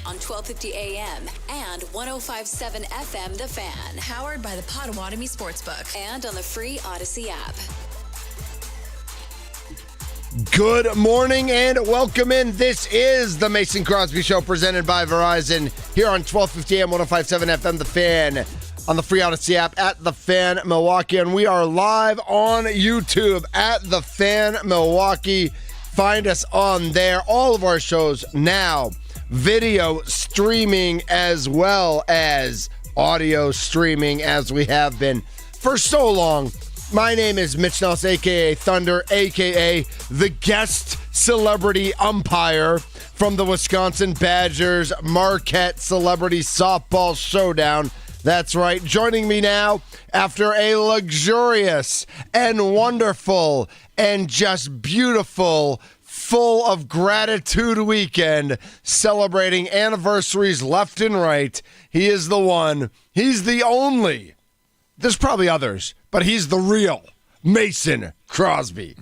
on 1250 AM and 105.7 FM The Fan. Powered by the Potawatomi Sportsbook. And on the free Odyssey app. Good morning and welcome in. This is the Mason Crosby Show presented by Verizon here on 1250 AM 105.7 FM The Fan on the free Odyssey app at The Fan Milwaukee. And we are live on YouTube at The Fan Milwaukee. Find us on there. All of our shows now, video streaming as well as audio streaming as we have been for so long. My name is Mitch Nelles, a.k.a. Thunder, a.k.a. the guest celebrity umpire from the Wisconsin Badgers Marquette Celebrity Softball Showdown. That's right. Joining me now after a luxurious and wonderful and just beautiful, full of gratitude weekend, celebrating anniversaries left and right. He is the one. He's the only. There's probably others, but he's the real Mason Crosby.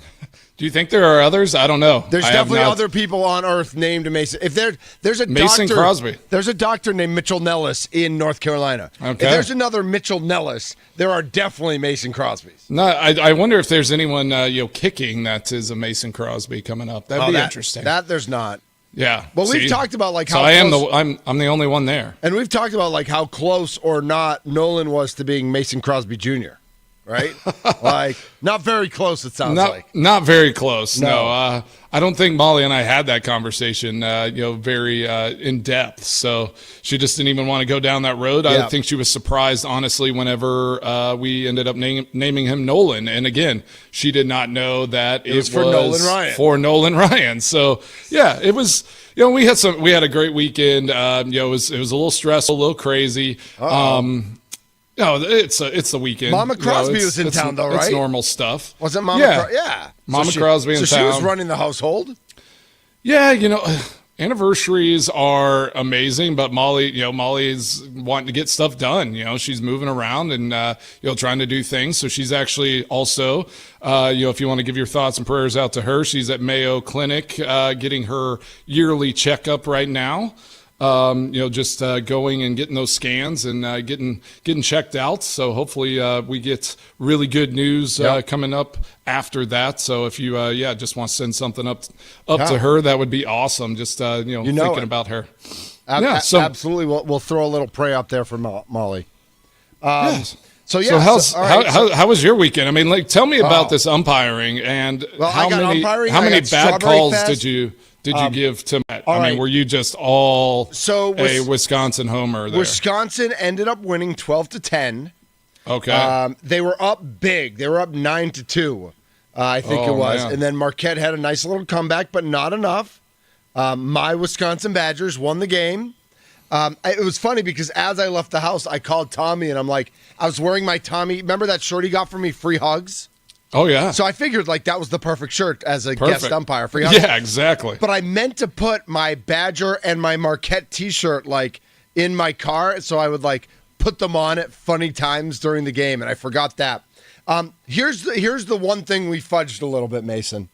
Do you think there are others? I don't know. There's definitely other people on Earth named Mason. If there's a Mason doctor, Crosby. There's a doctor named Mitchell Nelles in North Carolina. Okay. If there's another Mitchell Nelles, there are definitely Mason Crosbys. No, I wonder if there's anyone kicking that is a Mason Crosby coming up. That'd be interesting. That there's not. Yeah. Well, we've talked about like how so close, I'm the only one there. And we've talked about like how close or not Nolan was to being Mason Crosby Jr., right? Like not very close, it sounds like. Not very close. No. I don't think Molly and I had that conversation very in depth. So she just didn't even want to go down that road. Yeah. I think she was surprised, honestly, whenever we ended up naming him Nolan. And again, she did not know that it was for Nolan Ryan. For Nolan Ryan. So yeah, it was. We had a great weekend. It was a little stressful, a little crazy. No, it's the weekend. Mama Crosby was in town, though, right? It's normal stuff. Wasn't Mama? Yeah. Mama Crosby in town. So she was running the household? Yeah, anniversaries are amazing, but Molly's wanting to get stuff done. She's moving around and, trying to do things. So she's actually also, if you want to give your thoughts and prayers out to her, she's at Mayo Clinic getting her yearly checkup right now. Just going and getting those scans and getting checked out. So hopefully we get really good news coming up after that. So if you just want to send something up to her, that would be awesome. Just thinking about her. Absolutely. We'll throw a little prayer up there for Molly. Yes. So how was your weekend? I mean, tell me about this umpiring and how many bad calls did you give to Matt? Were you just a Wisconsin homer there? Wisconsin ended up winning 12-10. Okay. They were up big. They were up 9-2, I think it was. Man. And then Marquette had a nice little comeback, but not enough. My Wisconsin Badgers won the game. It was funny because as I left the house, I called Tommy, and I'm like, I was wearing my Tommy. Remember that shirt he got for me, Free Hugs? Oh, yeah. So I figured like that was the perfect shirt as a guest umpire. Free Hugs. Yeah, exactly. But I meant to put my Badger and my Marquette T-shirt like in my car, so I would like put them on at funny times during the game, and I forgot that. Here's the one thing we fudged a little bit, Mason.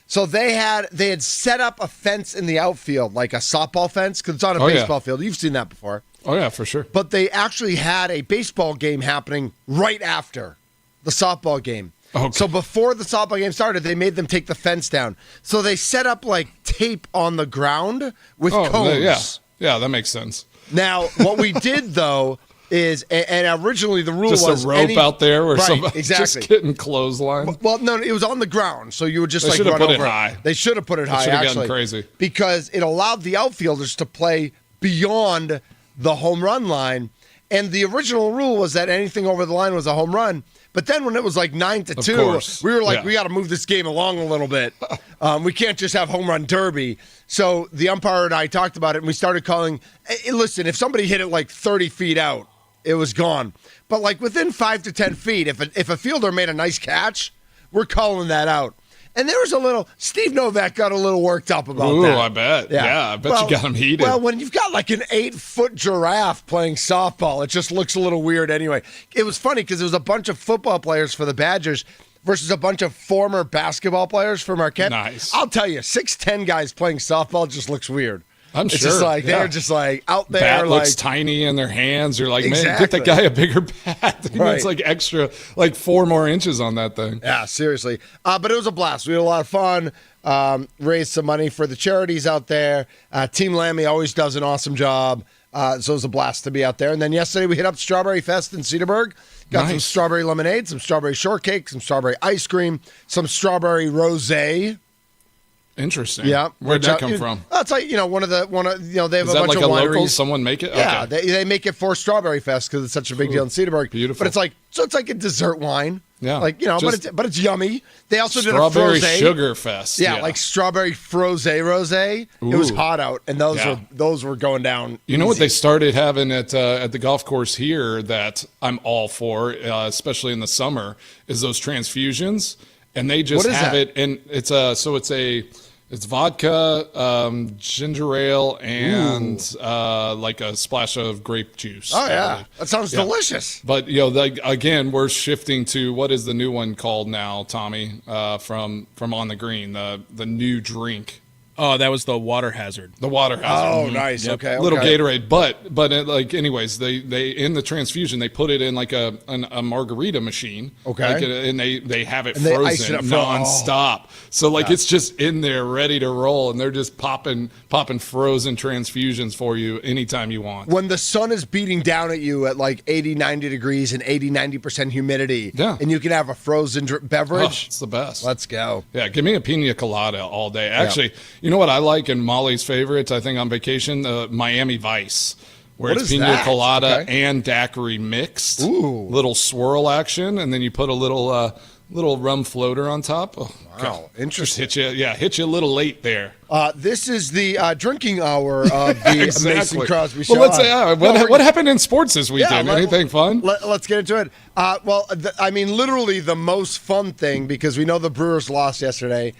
So they had set up a fence in the outfield, like a softball fence, because it's on a baseball field. You've seen that before. Oh, yeah, for sure. But they actually had a baseball game happening right after the softball game. Okay. So before the softball game started, they made them take the fence down. So they set up like tape on the ground with cones. Yeah, that makes sense. Now, what we did though is, and originally the rule was just a rope out there where somebody exactly. just getting clotheslined. Well, no, it was on the ground, so you would just they like run put over it high. They should have put it high. Should have actually, gotten crazy because it allowed the outfielders to play beyond the home run line. And the original rule was that anything over the line was a home run. But then when it was like 9-2, we were like, we got to move this game along a little bit. We can't just have home run derby. So the umpire and I talked about it, and we started calling, hey, listen, if somebody hit it like 30 feet out, it was gone. But like within 5 to 10 feet, if a fielder made a nice catch, we're calling that out. And there was Steve Novak got a little worked up about that. Ooh, I bet. Yeah, I bet you got him heated. Well, when you've got like an 8-foot giraffe playing softball, it just looks a little weird anyway. It was funny because there was a bunch of football players for the Badgers versus a bunch of former basketball players for Marquette. Nice. I'll tell you, 6'10" guys playing softball just looks weird. I'm it's sure. Just like yeah. they're just like out there. Bat like, looks tiny in their hands. You're like, man, Exactly. get that guy a bigger bat. Right. It's like extra, like 4 more inches on that thing. Yeah, seriously. But it was a blast. We had a lot of fun. Raised some money for the charities out there. Team Lammy always does an awesome job. So it was a blast to be out there. And then yesterday we hit up Strawberry Fest in Cedarburg. Got some strawberry lemonade, some strawberry shortcake, some strawberry ice cream, some strawberry rosé. Interesting. Yeah. Where'd that come from? That's like, one of they have Is a that bunch like of a wineries. local? Someone make it? Yeah, Okay. they make it for Strawberry Fest because it's such a big deal in Cedarburg. Beautiful. But it's like a dessert wine. Yeah. Like, but it's yummy. They also did a Strawberry frosé. sugar fest. Yeah, like strawberry frosé rosé. It was hot out, and those were going down. You know what easy. they started having at the golf course here that I'm all for, especially in the summer, is those transfusions, and they just What is have that? it, and it's vodka, ginger ale, and like a splash of grape juice. Oh I yeah, believe. that sounds delicious. But again, we're shifting to what is the new one called now, Tommy? From On the Green, the new drink. Oh, that was the water hazard. The water hazard. Oh, nice. Yep. Okay, Little okay. Gatorade, but anyways, they in the transfusion they put it in like a margarita machine. Okay. And they have it And they ice frozen it up. nonstop. So it's just in there ready to roll, and they're just popping frozen transfusions for you anytime you want. When the sun is beating down at you at like 80, 90 degrees and 80, 90% humidity, and you can have a frozen beverage, It's the best. let's go. Yeah, give me a pina colada all day. Actually, you know what I like, and Molly's favorite, I think, on vacation, Miami Vice, where What it's is pina that? colada Okay. and daiquiri mixed. Ooh. Little swirl action, and then you put a little rum floater on top. Oh, Wow, God. interesting. Just hit you a little late there. This is the drinking hour of the Mason Crosby Show. Well, let's say, what happened in sports this weekend? Yeah, Anything fun? Let's get into it. Literally the most fun thing, because we know the Brewers lost yesterday.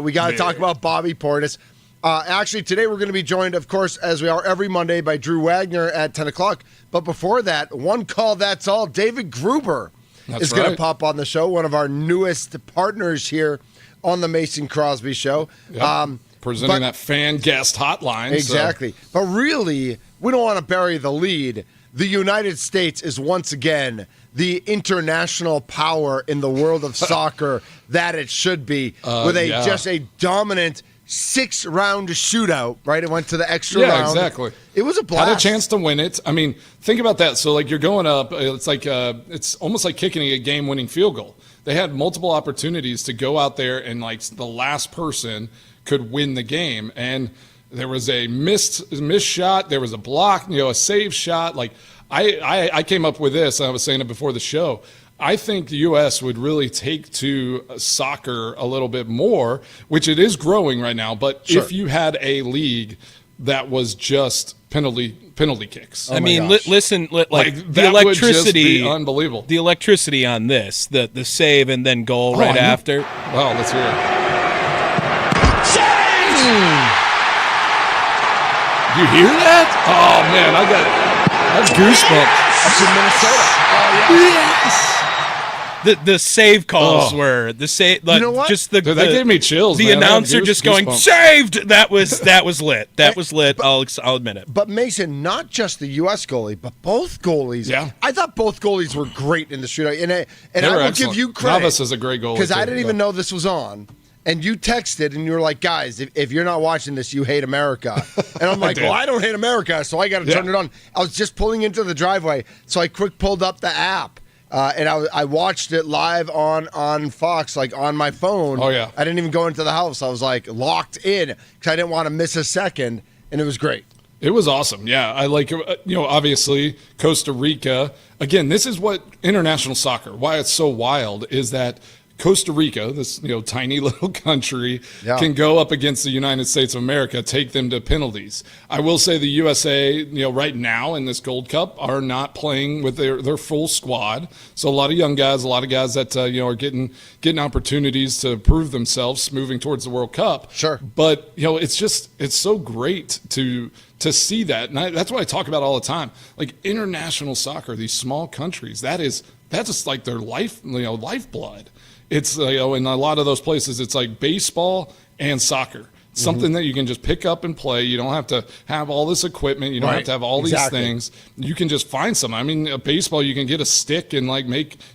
We got to talk about Bobby Portis. Actually, today we're going to be joined, of course, as we are every Monday, by Drew Wagner at 10 o'clock. But before that, one call, that's all. David Gruber is going to pop on the show, one of our newest partners here on the Mason Crosby Show. Yep. Presenting that fan guest hotline. Exactly. But really, we don't want to bury the lead. The United States is once again the international power in the world of soccer that it should be, with just a dominant 6-round shootout, right? It went to the extra round. Yeah, exactly. It was a blast. Had a chance to win it. I mean, think about that. So, you're going up. It's like it's almost like kicking a game-winning field goal. They had multiple opportunities to go out there, and the last person could win the game. And there was a missed shot. There was a block. A save shot. I came up with this. I was saying it before the show. I think the U.S. would really take to soccer a little bit more, which it is growing right now. But if you had a league that was just penalty kicks, I mean, listen, the that would just electricity, be unbelievable. The electricity on this, the save and then goal right after. Wow, let's hear it. You hear that? Oh man, that's goosebumps. That's in Minnesota. Oh, yeah. Yes. The save calls were the save. You know what? Just Dude, that gave me chills. The man. announcer just going goosebumps. saved. That was lit. That was lit. I'll admit it. But Mason, not just the U.S. goalie, but both goalies. Yeah. I thought both goalies were great in the shootout. And I will excellent. give you credit. Nelles is a great goalie, because I too, didn't even know this was on. And you texted and you were like, guys, if you're not watching this, you hate America. And I'm like, well, I don't hate America, so I got to turn it on. I was just pulling into the driveway, so I quick pulled up the app. And I watched it live on Fox, on my phone. Oh, yeah. I didn't even go into the house. I was locked in because I didn't want to miss a second, and it was great. It was awesome. Yeah, I obviously Costa Rica. Again, this is what international soccer, why it's so wild, is that Costa Rica, this tiny little country, can go up against the United States of America, take them to penalties. I will say the USA, right now in this Gold Cup are not playing with their full squad. So a lot of young guys, a lot of guys that are getting opportunities to prove themselves moving towards the World Cup. Sure. But it's so great to see that, and that's what I talk about all the time. International soccer, these small countries, that's just like their lifeblood. It's in a lot of those places, it's like baseball and soccer. something that you can just pick up and play. You don't have to have all this equipment. You don't have to have all these things. You can just find some. I mean, a baseball, you can get a stick and like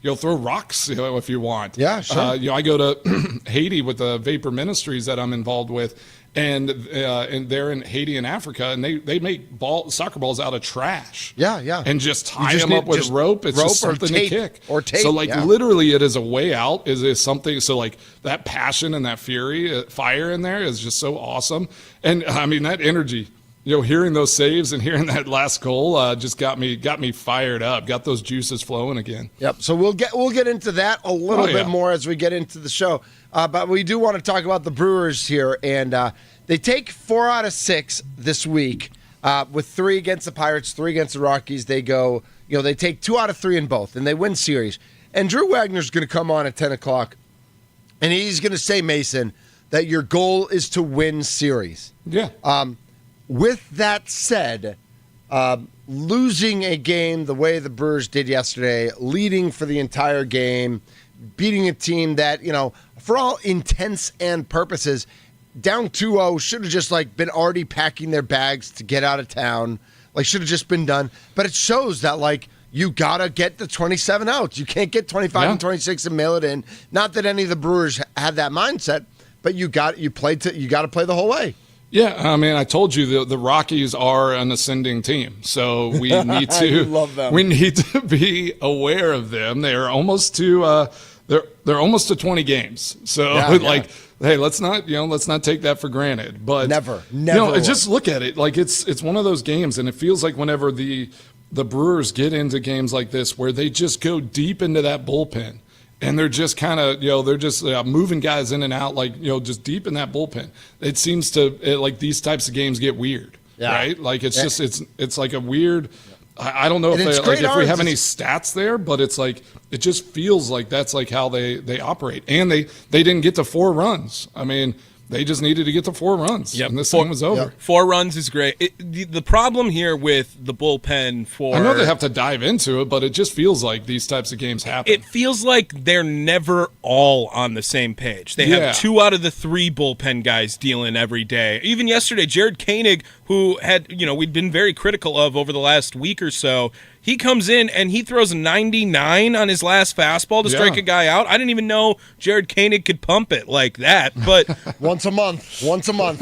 throw rocks if you want. Yeah, sure. I go to Haiti with the Vapor Ministries that I'm involved with. And they're in Haiti and Africa, and they make soccer balls out of trash. Yeah. And just tie them up with rope. It's just something to kick. Or tape. So, literally, it is a way out. Is something. So, that passion and that fury, fire in there is just so awesome. And, I mean, that energy, hearing those saves and hearing that last goal just got me fired up, got those juices flowing again. Yep. So we'll get into that a little bit more as we get into the show. But we do want to talk about the Brewers here, and they take 4 out of 6 this week with 3 against the Pirates, 3 against the Rockies. They go, they take 2 out of 3 in both, and they win series. And Drew Wagner's going to come on at 10 o'clock, and he's going to say, Mason, that your goal is to win series. Yeah. With that said, losing a game the way the Brewers did yesterday, leading for the entire game, beating a team that, for all intents and purposes, down 2-0, should have just been already packing their bags to get out of town. Should have just been done. But it shows that you gotta get the 27 outs. You can't get 25 and 26 and mail it in. Not that any of the Brewers had that mindset, but you got to play the whole way. Yeah, I mean, I told you the Rockies are an ascending team, so we need to love them. We need to be aware of them. They are almost to they're almost to 20 games. So hey, let's not take that for granted. But never. Just look at it like it's one of those games, and it feels like whenever the Brewers get into games like this where they just go deep into that bullpen. And they're just kind of, they're just moving guys in and out, just deep in that bullpen. It seems to, these types of games get weird, right? It's like a weird, I don't know if we have any stats there, but it's it just feels like that's how they operate. And they didn't get to 4 runs. I mean, they just needed to get to 4 runs, and this thing was over. 4 runs is great. The problem here with the bullpen I know they have to dive into it, but it just feels like these types of games happen. It feels like they're never all on the same page. They have 2 out of the 3 bullpen guys dealing every day. Even yesterday, Jared Koenig, who had, we'd been very critical of over the last week or so, he comes in and he throws a 99 on his last fastball to strike a guy out. I didn't even know Jared Koenig could pump it like that. But once a month,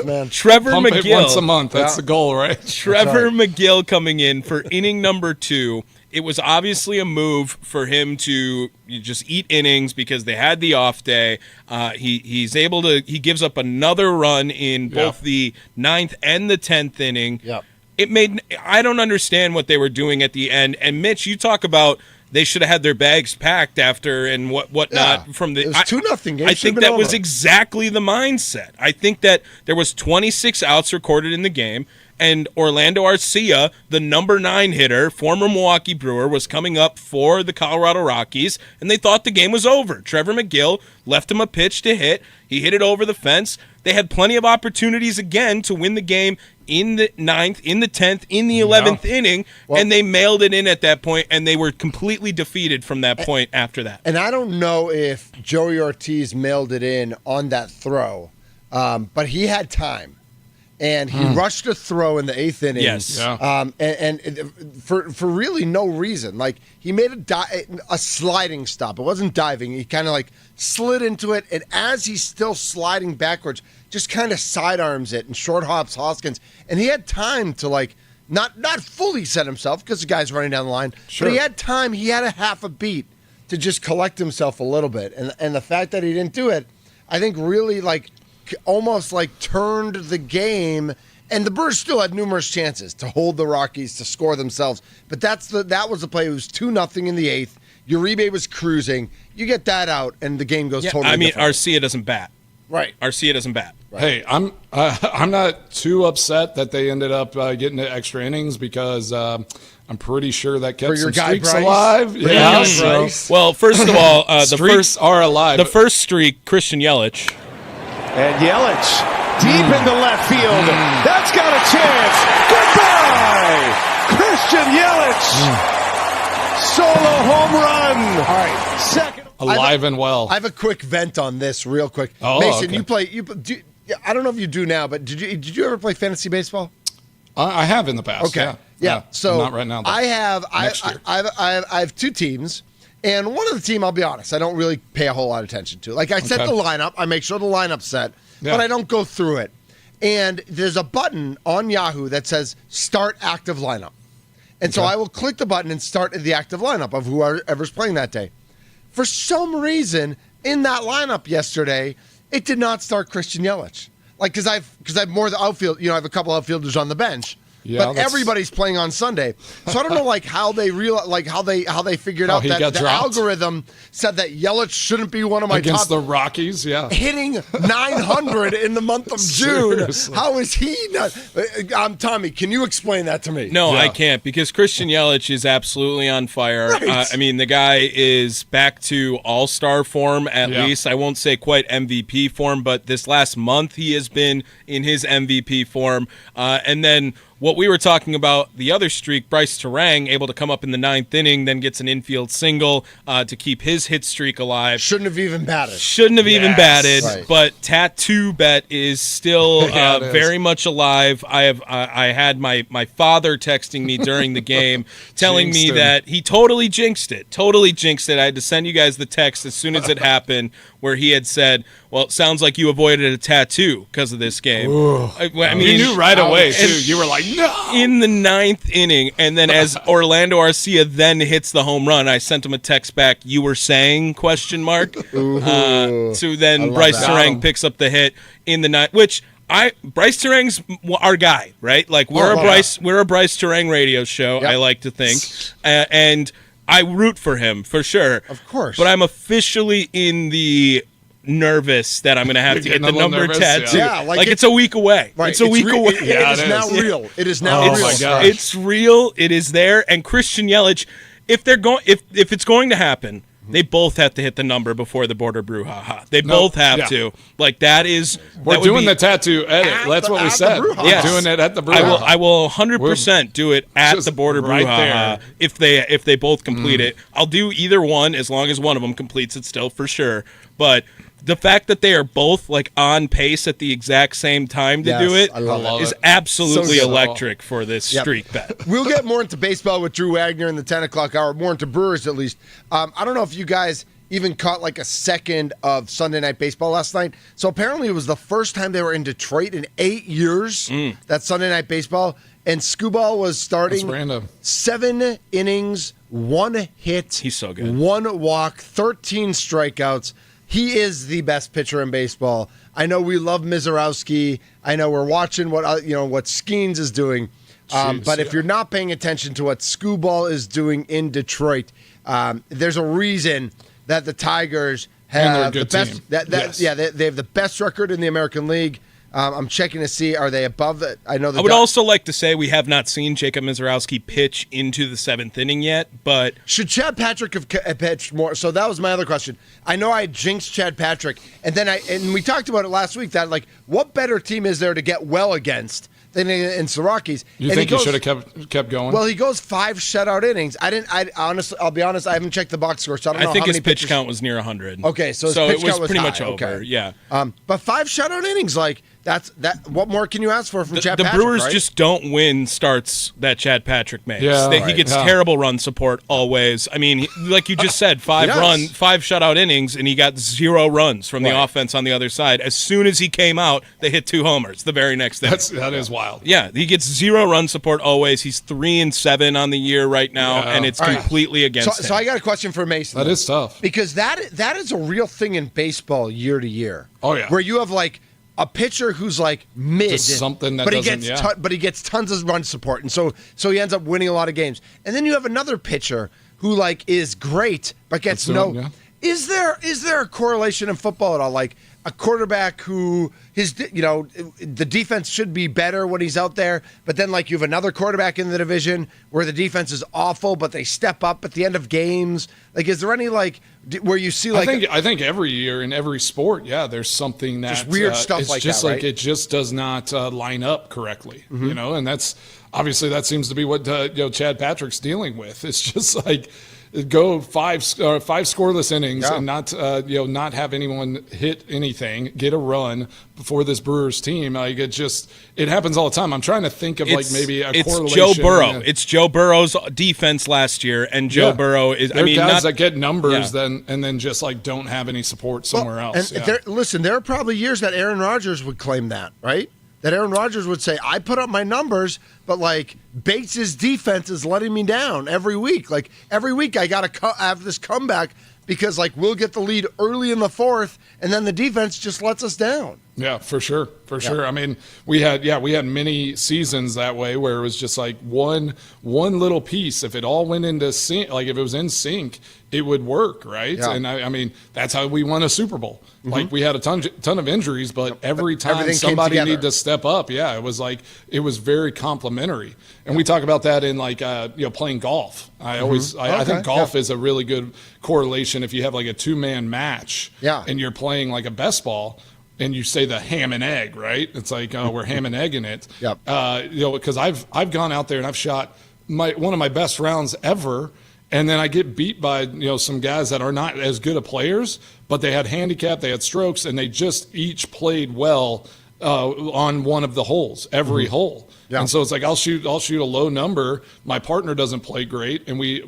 man. Trevor Pump McGill. It once a month. That's the goal, right? Trevor McGill coming in for inning number 2. It was obviously a move for him to just eat innings because they had the off day. He gives up another run in both the 9th and the 10th inning. Yep. I don't understand what they were doing at the end. And Mitch, you talk about they should have had their bags packed after and whatnot from the. It was 2-0 game. I think that was exactly the mindset. I think that there was 26 outs recorded in the game, and Orlando Arcia, the number 9 hitter, former Milwaukee Brewer, was coming up for the Colorado Rockies, and they thought the game was over. Trevor McGill left him a pitch to hit. He hit it over the fence. They had plenty of opportunities again to win the game in the 9th, in the 10th, in the 11th inning, and they mailed it in at that point, and they were completely defeated from that point after that. And I don't know if Joey Ortiz mailed it in on that throw, but he had time. And he rushed a throw in the 8th inning. Yes. And for really no reason. He made a sliding stop. It wasn't diving. He kind of slid into it. And as he's still sliding backwards, just kind of sidearms it and short hops Hoskins. And he had time to not fully set himself because the guy's running down the line. Sure. But he had time. He had a half a beat to just collect himself a little bit. And the fact that he didn't do it, I think really almost turned the game, and the Brewers still had numerous chances to hold the Rockies to score themselves. But that was the play. It was 2-0 in the 8th. Uribe was cruising. You get that out, and the game goes totally different. Arcia doesn't bat. Right. Arcia doesn't bat. Right. Hey, I'm not too upset that they ended up getting to extra innings because I'm pretty sure that kept some streaks alive. Yeah. Well, first of all, the streaks are alive. The first streak, Christian Yelich. And Yelich, deep into left field. That's got a chance. Goodbye! Christian Yelich. Solo home run. All right. Second. Alive and well. I have a quick vent on this real quick. Oh, Mason, okay. you play I don't know if you do now, but did you ever play fantasy baseball? I have in the past. Okay. Yeah. So not right now. I have. Next year. I have two teams, and one of the team, I'll be honest, I don't really pay a whole lot of attention to. Like I set the lineup, I make sure the lineup's set, but I don't go through it. And there's a button on Yahoo that says "Start Active Lineup," and so I will click the button and start the active lineup of whoever's playing that day. For some reason, in that lineup yesterday, it did not start Christian Yelich. Like, because I've more the outfield. I have a couple outfielders on the bench, but everybody's playing on Sunday. So I don't know, like how they figured out that the algorithm said that Yelich shouldn't be one of my against top the Rockies. Yeah, hitting 900 in the month of June. Seriously. How is he not? Tommy, can you explain that to me? No, I can't, because Christian Yelich is absolutely on fire. Right. I mean, the guy is back to all-star form at least. I won't say quite MVP form, but this last month he has been in his MVP form. And then what we were talking about, the other streak, Bryce Terang, able to come up in the 9th inning, then gets an infield single to keep his hit streak alive. Shouldn't have even batted. Right. But Tattoo Bet is still very much alive. I had my father texting me during the game telling me that he totally jinxed it. I had to send you guys the text as soon as it happened, where he had said, well, it sounds like you avoided a tattoo because of this game. I mean, you knew right away, too. You were like, no! In the 9th inning, and then as Orlando Arcia then hits the home run, I sent him a text back, you were saying, ? So then Bryce Terang picks up the hit in the 9th, which Bryce Terang's our guy, right? Like, we're a Bryce Terang radio show, I like to think. And I root for him, for sure. Of course. But I'm officially in the nervous that I'm going to have to get the number tattoo. Yeah, like it's a week away. Right. It's a week away. It is now real. It is now real. My gosh. It's real. It is there. And Christian Yelich, if it's going to happen, they both have to hit the number before the border brouhaha. They both have to. Like, that is... We're doing the tattoo edit. That's what we said. Yes. We're doing it at the brouhaha. I will 100% do it at the border brouhaha if they both complete it. I'll do either one as long as one of them completes it still, for sure. But the fact that they are both like on pace at the exact same time to do it is absolutely electric for this streak bet. We'll get more into baseball with Drew Wagner in the 10 o'clock hour, more into Brewers at least. I don't know if you guys even caught like a second of Sunday Night Baseball last night. So apparently it was the first time they were in Detroit in 8 years, that Sunday Night Baseball. And Skubal was starting 7 innings, 1 hit. He's so good. 1 walk, 13 strikeouts. He is the best pitcher in baseball. I know we love Mizorowski. I know we're watching what Skeens is doing. But if you're not paying attention to what Skubal is doing in Detroit, there's a reason that the Tigers have the best. They have the best record in the American League. I'm checking to see, are they above it? I would also like to say we have not seen Jacob Mizorowski pitch into the 7th inning yet, but... Should Chad Patrick have pitched more? So that was my other question. I know I jinxed Chad Patrick, and we talked about it last week, that, like, what better team is there to get well against than in the Rockies? You think he should have kept going? Well, he goes 5 shutout innings. I'll be honest, I haven't checked the box score, so I don't know how many I think his pitch count was near 100. Okay, so it was pretty high. much over, okay. Yeah. But 5 shutout innings, like... What more can you ask for from Chad Patrick? The Brewers right? just don't win starts that Chad Patrick makes. Yeah, He gets terrible run support always. I mean, like you just said, 5 shutout innings, and he got 0 runs from the offense on the other side. As soon as he came out, they hit 2 homers the very next day. That is wild. Yeah, he gets 0 run support always. He's 3-7 on the year right now, and it's completely against him. So I got a question for Mason. That is tough. Because that is a real thing in baseball year to year. Oh, yeah. Where you have, like, a pitcher who's like mid, just something that but he gets tons of run support, and so he ends up winning a lot of games. And then you have another pitcher who like is great but gets no. Yeah. Is there a correlation in football at all? Like a quarterback who the defense should be better when he's out there, but then like you have another quarterback in the division where the defense is awful, but they step up at the end of games. Like, is there any like where you see like? I think every year in every sport, there's something that just weird stuff it's like just that. Like it just does not line up correctly, and that's obviously that seems to be what Chad Patrick's dealing with. It's just like go five scoreless innings and not have anyone hit anything, get a run before this Brewers team. Like it happens all the time. I'm trying to think of maybe a correlation. It's Joe Burrow. It's Joe Burrow's defense last year, and Joe Burrow is. There are guys that get numbers and then just like don't have any support somewhere else. And listen, there are probably years that Aaron Rodgers would claim that, right? That Aaron Rodgers would say, I put up my numbers, but like Bates' defense is letting me down every week. Like every week I got to have this comeback because like we'll get the lead early in the fourth and then the defense just lets us down. Yeah, for sure. Sure. I mean, we had many seasons that way where it was just like one little piece. If it all went into sync, like if it was in sync, it would work, right? Yeah. And I mean, that's how we won a Super Bowl. Mm-hmm. Like we had a ton of injuries, but every time somebody needed to step up, it was very complimentary. And we talk about that in like playing golf. I think golf is a really good correlation if you have like a 2-man match and you're playing like a best ball. And you say the ham and egg, right? It's like we're ham and egg in it. Yep. Because I've gone out there and I've shot one of my best rounds ever, and then I get beat by some guys that are not as good of players, but they had handicap, they had strokes, and they just each played well on one of the holes, every hole. Yeah. And so it's like I'll shoot a low number. My partner doesn't play great, and we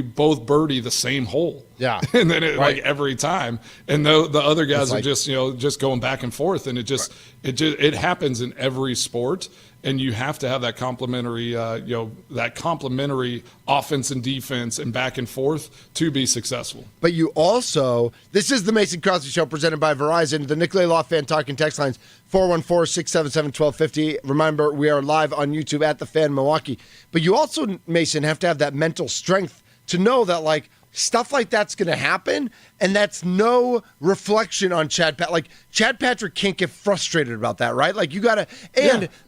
both birdie the same hole. Yeah. And then like every time, and the other guys are just going back and forth, and it happens in every sport. And you have to have that complementary offense and defense and back and forth to be successful. But you also, this is the Mason Crosby Show presented by Verizon. The Nicolay Law Fan Talking text lines 414-677-1250. Remember, we are live on YouTube at The Fan Milwaukee. But you also, Mason, have to have that mental strength to know that like stuff like that's going to happen, and that's no reflection on Chad Patrick. Like Chad Patrick can't get frustrated about that, right? Like you got to,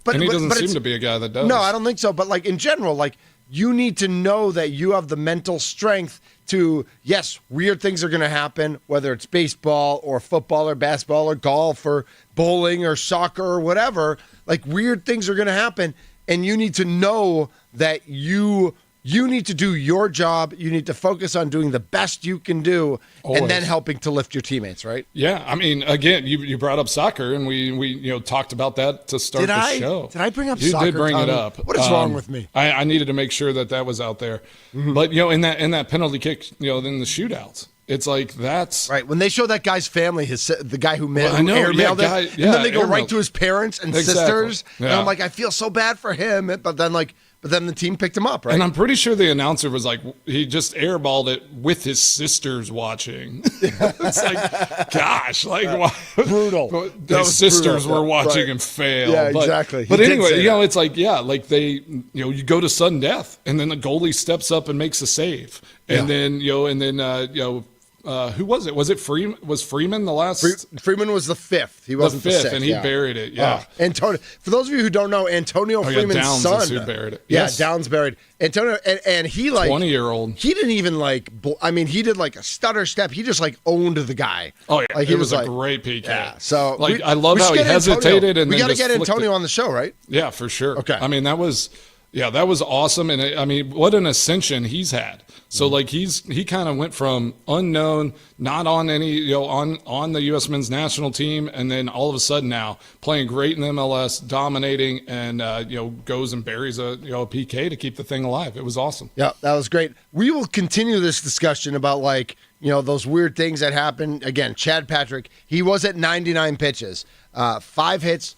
but he doesn't seem to be a guy that does. No, I don't think so. But like in general, like you need to know that you have the mental strength to, yes, weird things are going to happen, whether it's baseball or football or basketball or golf or bowling or soccer or whatever. Like weird things are going to happen, and you need to know that you need to do your job. You need to focus on doing the best you can do. Always. And then helping to lift your teammates, right? Yeah. I mean, again, you brought up soccer, and we talked about that to start the show. Did I bring up soccer? You did bring it up. What is wrong with me? I needed to make sure that was out there. Mm-hmm. But, in that penalty kick, in the shootouts, it's like that's right. When they show that guy's family, the guy who airmailed it, and then they go right to his parents and sisters, and I'm like, I feel so bad for him. But then the team picked him up, right? And I'm pretty sure the announcer was like, he just airballed it with his sisters watching. It's like, gosh, like brutal. His sisters were watching him fail. Yeah, exactly. But anyway, it's like, like they, you go to sudden death, and then the goalie steps up and makes a save, and then who was it? Was it Freeman? Was Freeman the last? Freeman was the fifth. He wasn't the sixth, and he buried it. Yeah. Antonio. For those of you who don't know, Antonio Freeman's Downs son. Is who buried it. Yeah, Downs buried Antonio, and he 20-year-old. He didn't even he did like a stutter step. He just like owned the guy. Oh yeah, like he was a great PK. Yeah. So I love how he hesitated, and we got to get Antonio on the show, right? Yeah, for sure. Okay. I mean that was awesome, and I mean what an ascension he's had. So like he kind of went from unknown, not on any on the U.S. men's national team, and then all of a sudden now playing great in MLS, dominating, and goes and buries a PK to keep the thing alive. It was awesome. Yeah, that was great. We will continue this discussion about those weird things that happen. Again, Chad Patrick, he was at 99 pitches, 5 hits.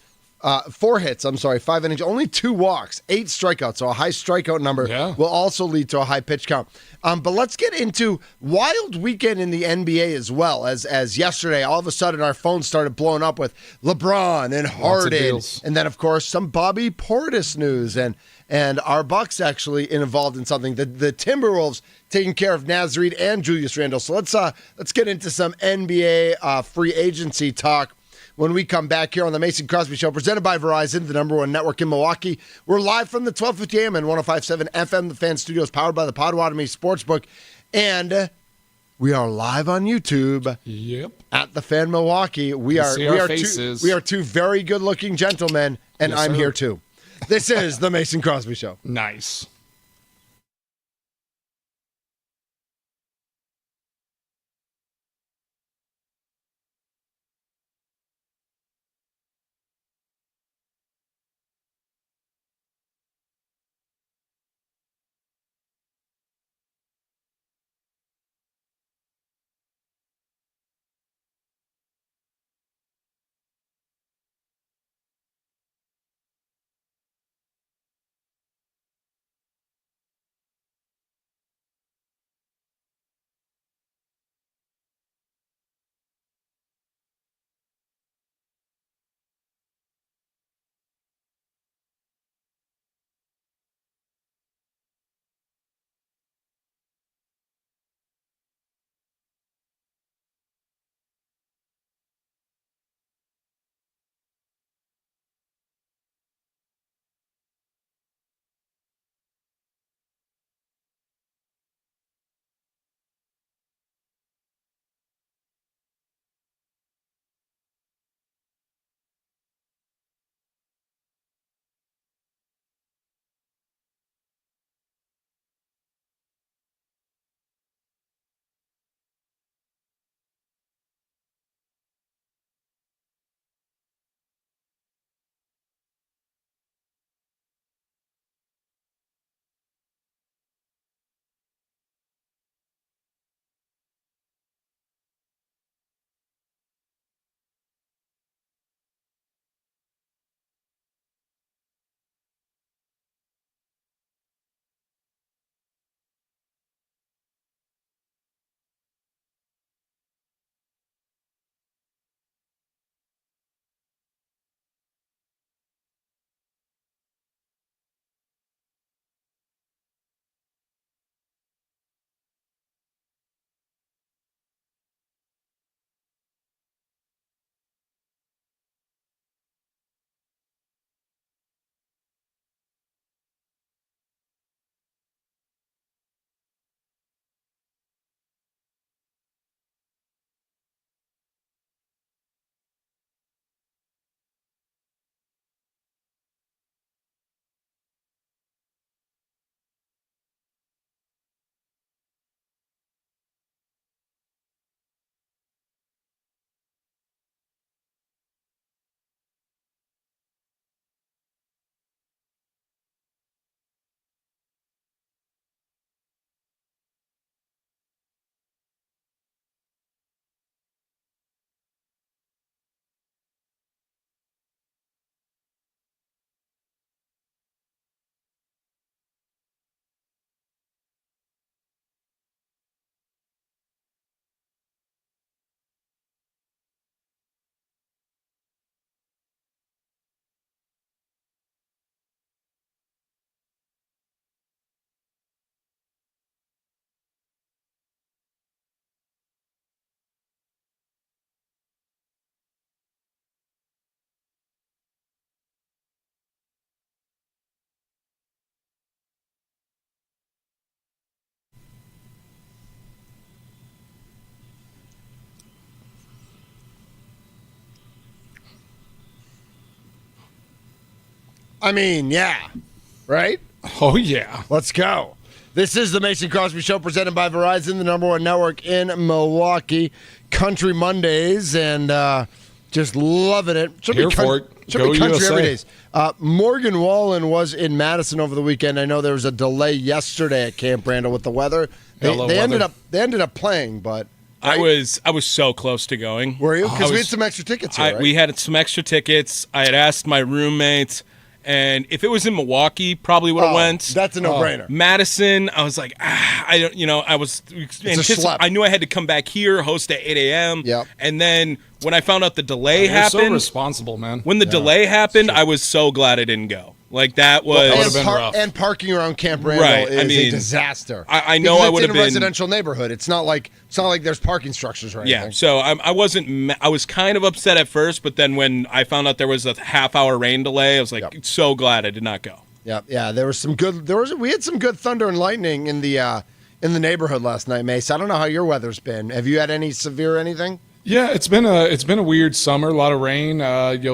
4 hits, 5 innings, only 2 walks, 8 strikeouts. So a high strikeout number will also lead to a high pitch count. But let's get into wild weekend in the NBA as well. As yesterday, all of a sudden our phones started blowing up with LeBron and Harden, and then of course some Bobby Portis news, and our Bucks actually involved in something. The Timberwolves taking care of Naz Reid and Julius Randle. So let's get into some NBA free agency talk when we come back here on the Mason Crosby Show, presented by Verizon, the #1 network in Milwaukee. We're live from the 1250 AM and 105.7 FM, the Fan Studios, powered by the Potawatomi Sportsbook. And we are live on YouTube. Yep. At the Fan Milwaukee. We are two very good-looking gentlemen, and yes, I'm here too. This is the Mason Crosby Show. Nice. I mean, yeah. Right? Oh, yeah. Let's go. This is the Mason Crosby Show presented by Verizon, the number one network in Milwaukee. Country Mondays, and just loving it. Should Here for it. Should Go be country USA. every day. Morgan Wallen was in Madison over the weekend. I know there was a delay yesterday at Camp Randall with the weather. They ended up playing, but I was so close to going. were you? Because we had some extra tickets here, right? We had some extra tickets. I had asked my roommates, and if it was in Milwaukee, probably would have went. That's a no-brainer. Madison, I was like, I don't, I was schlep. I knew I had to come back here, host at 8 a.m. Yep. And then when I found out the delay You're happened, so responsible, man. when the delay happened, I was so glad I didn't go. Like that was. That would've been rough. And parking around Camp Randall Right, is I mean, a disaster. I know Because I would it's have in a been residential neighborhood. It's not like there's parking structures or anything. Yeah, so I was kind of upset at first, but then when I found out there was a half-hour rain delay, I was like, so glad I did not go. Yeah. There was some good. We had some good thunder and lightning in the neighborhood last night, Mace. I don't know how your weather's been. Have you had any severe anything? Yeah, it's been a weird summer. A lot of rain.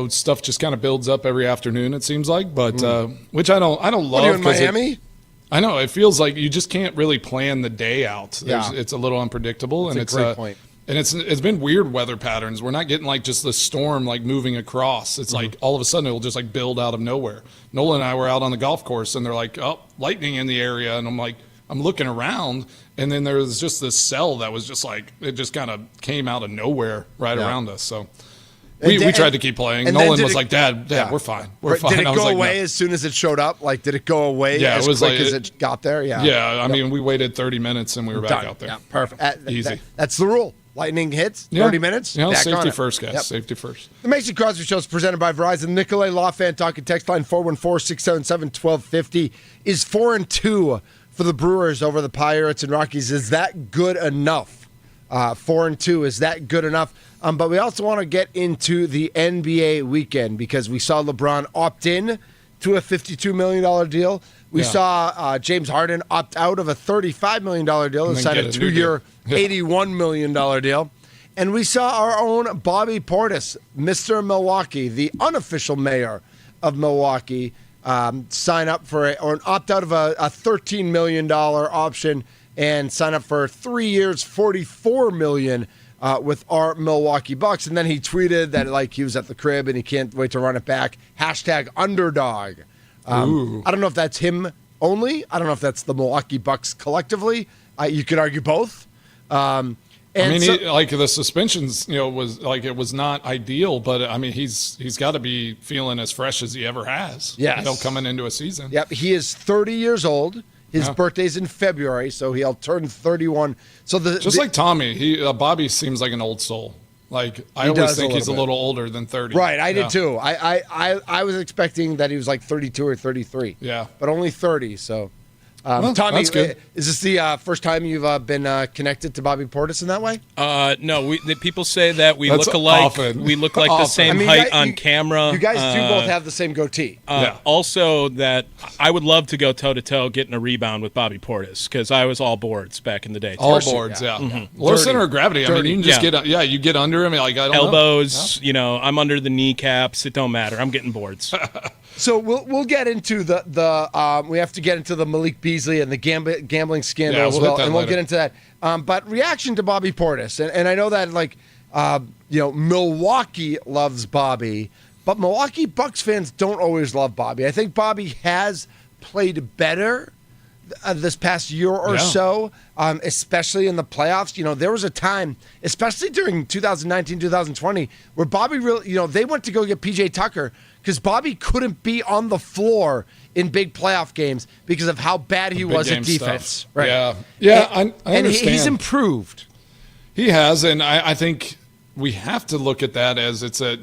Stuff just kind of builds up every afternoon. It seems like, but which I don't love. What are you in Miami? I know it feels like you just can't really plan the day out. Yeah. It's a little unpredictable, That's a great point. And it's been weird weather patterns. We're not getting like just the storm like moving across. It's like all of a sudden it'll just like build out of nowhere. Nolan and I were out on the golf course and they're like, oh, lightning in the area, and I'm like, I'm looking around, and then there was just this cell that was just like, it just kind of came out of nowhere around us. So we tried to keep playing. Nolan was like, Dad, we're fine. We're fine. Did it I was go like, away no. as soon as it showed up? Like, did it go away as it was quick like as it got there? Yeah. Yeah, I mean, we waited 30 minutes and we were back Done. out there. Yeah, perfect. Easy. That's the rule. Lightning hits, 30 minutes. Yeah, back on safety it. first, guys. Yep. Safety first. The Mason Crosby Show is presented by Verizon. Nicolay Law Fan Talking text line 414-677-1250 is 4-2 for the Brewers over the Pirates and Rockies. Is that good enough? 4-2, is that good enough? But we also want to get into the NBA weekend because we saw LeBron opt in to a $52 million deal. We saw James Harden opt out of a $35 million deal and sign a 2-year, $81 million deal. And we saw our own Bobby Portis, Mr. Milwaukee, the unofficial mayor of Milwaukee, sign up for or an opt out of a $13 million option and sign up for 3 years, $44 million with our Milwaukee Bucks. And then he tweeted that like he was at the crib and he can't wait to run it back. #underdog. I don't know if that's him only. I don't know if that's the Milwaukee Bucks collectively. You could argue both. And I mean, the suspensions, was like it was not ideal, but I mean, he's got to be feeling as fresh as he ever has. Yes. Coming into a season. Yep, he is 30 years old. His birthday's in February, so he'll turn 31. So like Tommy, Bobby seems like an old soul. Like I always think he's a little older than 30. Right, I did too. I was expecting that he was like 32 or 33. Yeah, but only 30. So, well, Tommy, that's good. Is this the first time you've been connected to Bobby Portis in that way? No. People say that we That's look alike. often. We look like the same height on camera. You guys do both have the same goatee. Also, that I would love to go toe to toe getting a rebound with Bobby Portis because I was all boards back in the day. All boards, yeah. Mm-hmm. Low center of gravity. I mean, you can just you get under him. Like I don't elbows. know. I'm under the kneecaps. It don't matter. I'm getting boards. So we'll get into the we have to get into the Malik Beasley and the gambling scandal as well, and we'll get into that. But reaction to Bobby Portis, and I know that Milwaukee loves Bobby, but Milwaukee Bucks fans don't always love Bobby. I think Bobby has played better this past year or so, especially in the playoffs. There was a time, especially during 2019, 2020, where Bobby really, they went to go get PJ Tucker because Bobby couldn't be on the floor in big playoff games because of how bad he was at defense. Stuff. Right? Yeah. I and understand. He's improved. He has, and I think we have to look at that as it's I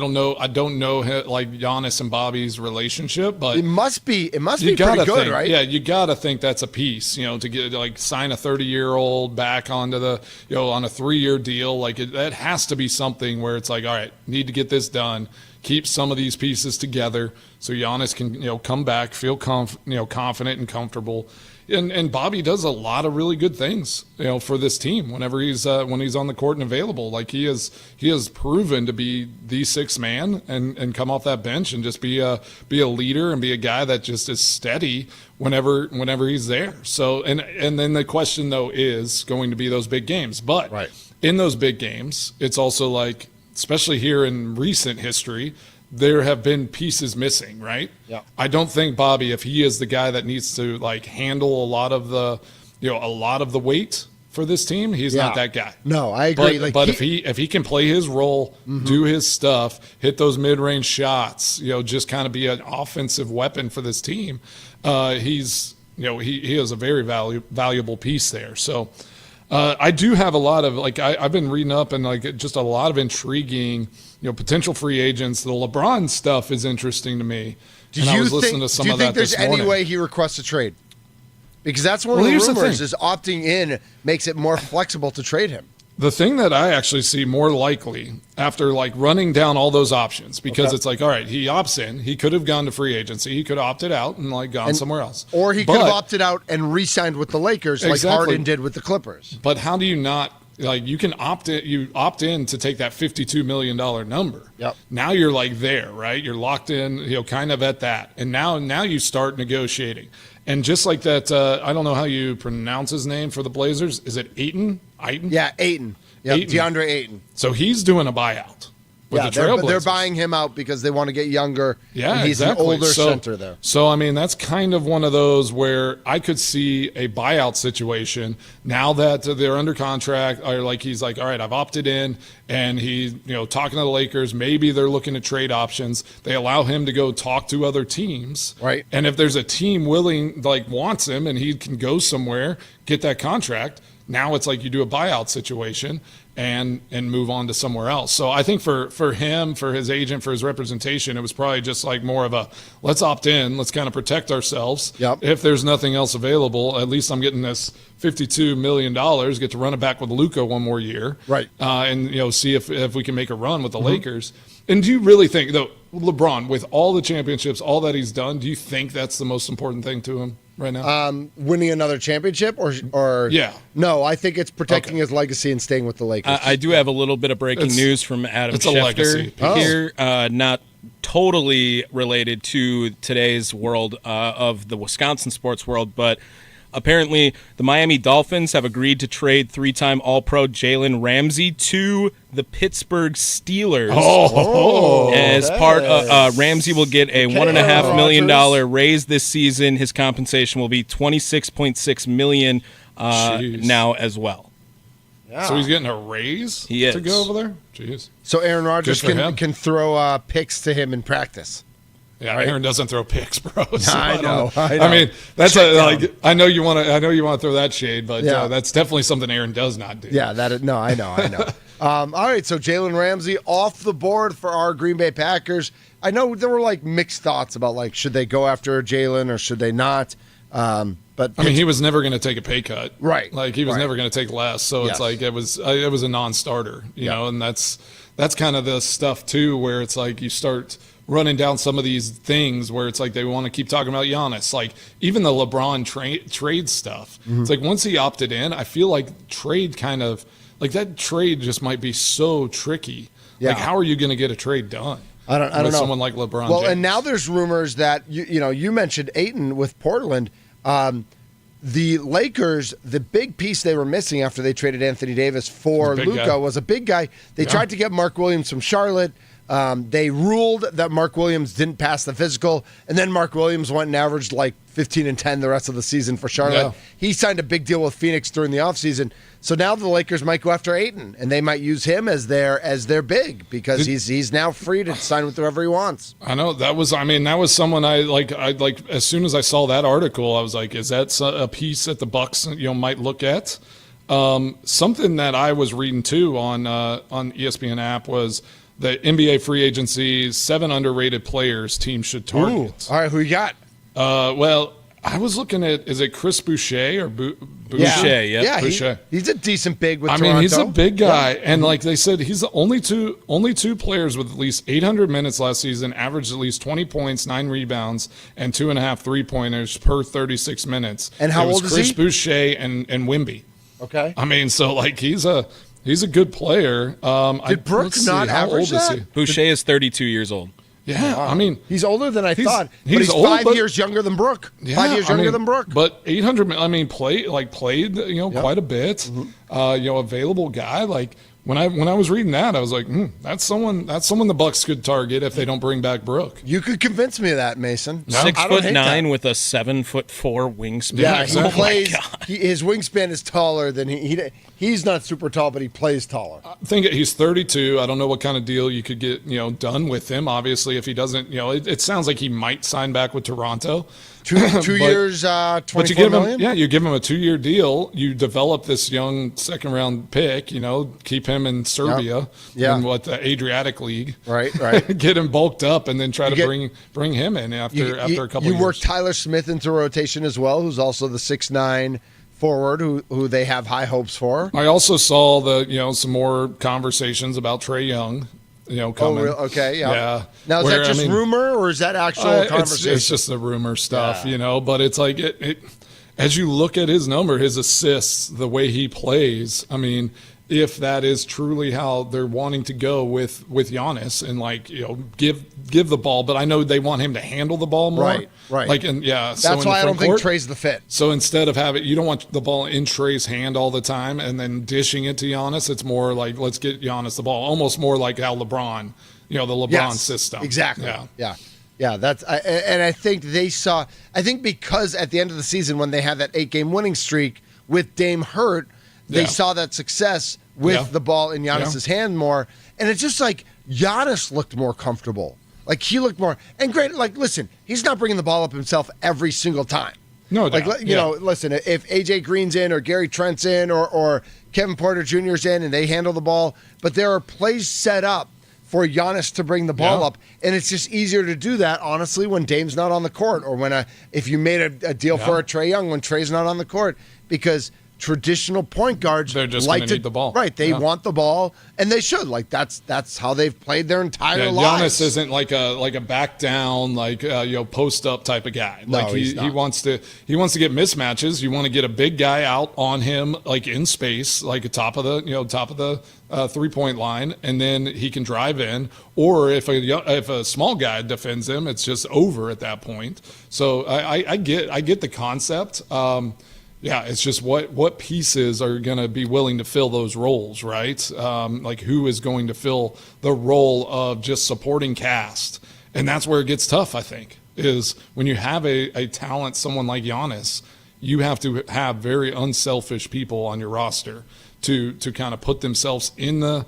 don't know like Giannis and Bobby's relationship, but it must be pretty good, right? Yeah, you got to think that's a piece, to get sign a 30-year-old back onto the on a 3-year deal. That has to be something where it's like, all right, need to get this done. keep some of these pieces together so Giannis can come back, feel confident and comfortable. And Bobby does a lot of really good things, for this team whenever he's when he's on the court and available. Like he has proven to be the sixth man and come off that bench and just be a leader and be a guy that just is steady whenever he's there. So and then the question though is going to be those big games. But in those big games, it's also like, especially here in recent history, there have been pieces missing, right? Yeah. I don't think Bobby, if he is the guy that needs to handle a lot of the weight for this team, he's not that guy. No, I agree. But if he can play his role, do his stuff, hit those mid-range shots, just kind of be an offensive weapon for this team, he is a very valuable piece there. So I do have a lot of I've been reading up and just a lot of intriguing potential free agents. The LeBron stuff is interesting to me. Do you think there's any way he requests a trade? Because that's one of the rumors is opting in makes it more flexible to trade him. The thing that I actually see more likely after running down all those options, because it's all right, he opts in. He could have gone to free agency. He could have opted out and gone somewhere else. Or he could have opted out and re-signed with the Lakers like Harden did with the Clippers. But how do you not you can opt in to take that $52 million number. Yep. Now you're there, right? You're locked in, kind of at that. And now you start negotiating. And just like that, I don't know how you pronounce his name for the Blazers. Is it Ayton? Yeah, Ayton. Yep, DeAndre Ayton. So he's doing a buyout. With the Trailblazers. They're buying him out because they want to get younger. Yeah, and he's exactly. an older center there. So, that's kind of one of those where I could see a buyout situation now that they're under contract. Or he's all right, I've opted in, and he's talking to the Lakers. Maybe they're looking at trade options. They allow him to go talk to other teams. Right. And if there's a team willing, wants him, and he can go somewhere, get that contract, now it's you do a buyout situation and move on to somewhere else. So I think for him, for his agent, for his representation, it was probably just more of a let's opt in, let's kind of protect ourselves. Yep. If there's nothing else available, at least I'm getting this $52 million, get to run it back with Luka one more year. Right. And see if we can make a run with the Lakers. And do you really think, though, LeBron, with all the championships, all that he's done, do you think that's the most important thing to him right now? Winning another championship or yeah. No, I think it's protecting his legacy and staying with the Lakers. I do have a little bit of breaking news from Adam Schefter here, not totally related to today's world of the Wisconsin sports world, but apparently the Miami Dolphins have agreed to trade three-time All-Pro Jalen Ramsey to the Pittsburgh Steelers. As part of Ramsey will get a $1.5 million raise this season. His compensation will be $26.6 million now as well. Yeah. So he's getting a raise to go over there? Jeez. So Aaron Rodgers can throw picks to him in practice. Yeah, right. Aaron doesn't throw picks, bro. So I know. That's I know you want to throw that shade, but that's definitely something Aaron does not do. Yeah, I know. All right, so Jalen Ramsey off the board for our Green Bay Packers. I know there were mixed thoughts about should they go after Jalen or should they not. But he was never going to take a pay cut, right? He was never going to take less. So it's it was a non-starter, you know, and that's kind of the stuff too, where it's you start running down some of these things where it's they want to keep talking about Giannis, even the LeBron trade stuff. It's once he opted in, I feel trade kind of that trade just might be so tricky. Yeah. How are you going to get a trade done? I don't know. Someone like LeBron. Well, James? And now there's rumors that you mentioned Ayton with Portland. The Lakers, the big piece they were missing after they traded Anthony Davis for Luka was a big guy. They tried to get Mark Williams from Charlotte. They ruled that Mark Williams didn't pass the physical, and then Mark Williams went and averaged 15 and 10 the rest of the season for Charlotte. Yeah. He signed a big deal with Phoenix during the offseason. So now the Lakers might go after Ayton, and they might use him as their big because he's now free to sign with whoever he wants. I know that was someone I as soon as I saw that article, I was like, is that a piece that the Bucks might look at? Something that I was reading too on ESPN app was the NBA free agency 7 underrated players teams should target. Ooh. All right, who you got? Well, I was looking at, is it Chris Boucher or Boucher? Boucher, yeah. Yeah, Boucher. He's a decent big with I Toronto. mean, he's a big guy, and like they said, he's the only two players with at least 800 minutes last season, averaged at least 20 points, 9 rebounds, and 2.5 3-pointers per 36 minutes. And how old is Chris he? Boucher and Wemby. Okay. I mean, so like he's a good player. Did Brooke let's see, not how average old is that? he? Boucher is 32 years old. Yeah, I mean, He's older than I thought, but he's he's old, 5 but- years younger than Brooke. yeah, 5 years younger than Brooke. But 800, I mean, played quite a bit. Mm-hmm. Available guy. Like when I was reading that, I was like, that's someone the Bucks could target if they don't bring back Brooke. You could convince me of that, Mason. No. I don't hate 6'9" that. with a 7'4" wingspan. Yeah, he Exactly. plays. Oh my God. His wingspan is taller than he's not super tall, but he plays taller. I think he's 32. I don't know what kind of deal you could get, done with him. Obviously, if he doesn't, it sounds like he might sign back with Toronto. Two years, $24 But you give million? him, you give him a 2-year deal. You develop this young second-round pick. Keep him in Serbia, Yeah. in the Adriatic League. Right. Get him bulked up, and then try to get- bring him in after a couple. You years. work Tyler Smith into rotation as well, who's also the 6'9" forward who they have high hopes for. I also saw some more conversations about Trae Young. Coming. Okay, yeah. Yeah. Now, is Where, that just rumor or is that actual conversation? It's just the rumor stuff, but it's like it as you look at his number, his assists, the way he plays, I mean, if that is truly how they're wanting to go with Giannis and give the ball, but I know they want him to handle the ball more. Right. That's why I don't think Trae's the fit. So instead of you don't want the ball in Trae's hand all the time and then dishing it to Giannis. It's more like, let's get Giannis the ball, almost more like how LeBron, the LeBron system. Exactly. Yeah. That's and I think they saw. I think because at the end of the season when they had that 8-game winning streak with Dame hurt, they saw that success with the ball in Giannis's hand more, and it's just like Giannis looked more comfortable. Like he looked more and great. Like listen, he's not bringing the ball up himself every single time. No, listen, if AJ Green's in or Gary Trent's in or Kevin Porter Jr.'s in and they handle the ball, but there are plays set up for Giannis to bring the ball up, and it's just easier to do that, honestly, when Dame's not on the court or if you made a deal for a Trae Young when Trae's not on the court, because traditional point guards they're just like going to need the ball. Right, they want the ball, and they should. Like that's how they've played their entire lives. Giannis isn't like a back down, post up type of guy. No, he's not. he wants to get mismatches. You want to get a big guy out on him, like in space, like top of the 3-point line, and then he can drive in. Or if a small guy defends him, it's just over at that point. So I get the concept. It's just what pieces are going to be willing to fill those roles, right? Like who is going to fill the role of just supporting cast, and that's where it gets tough. I think is when you have a talent, someone like Giannis, you have to have very unselfish people on your roster to kind of put themselves in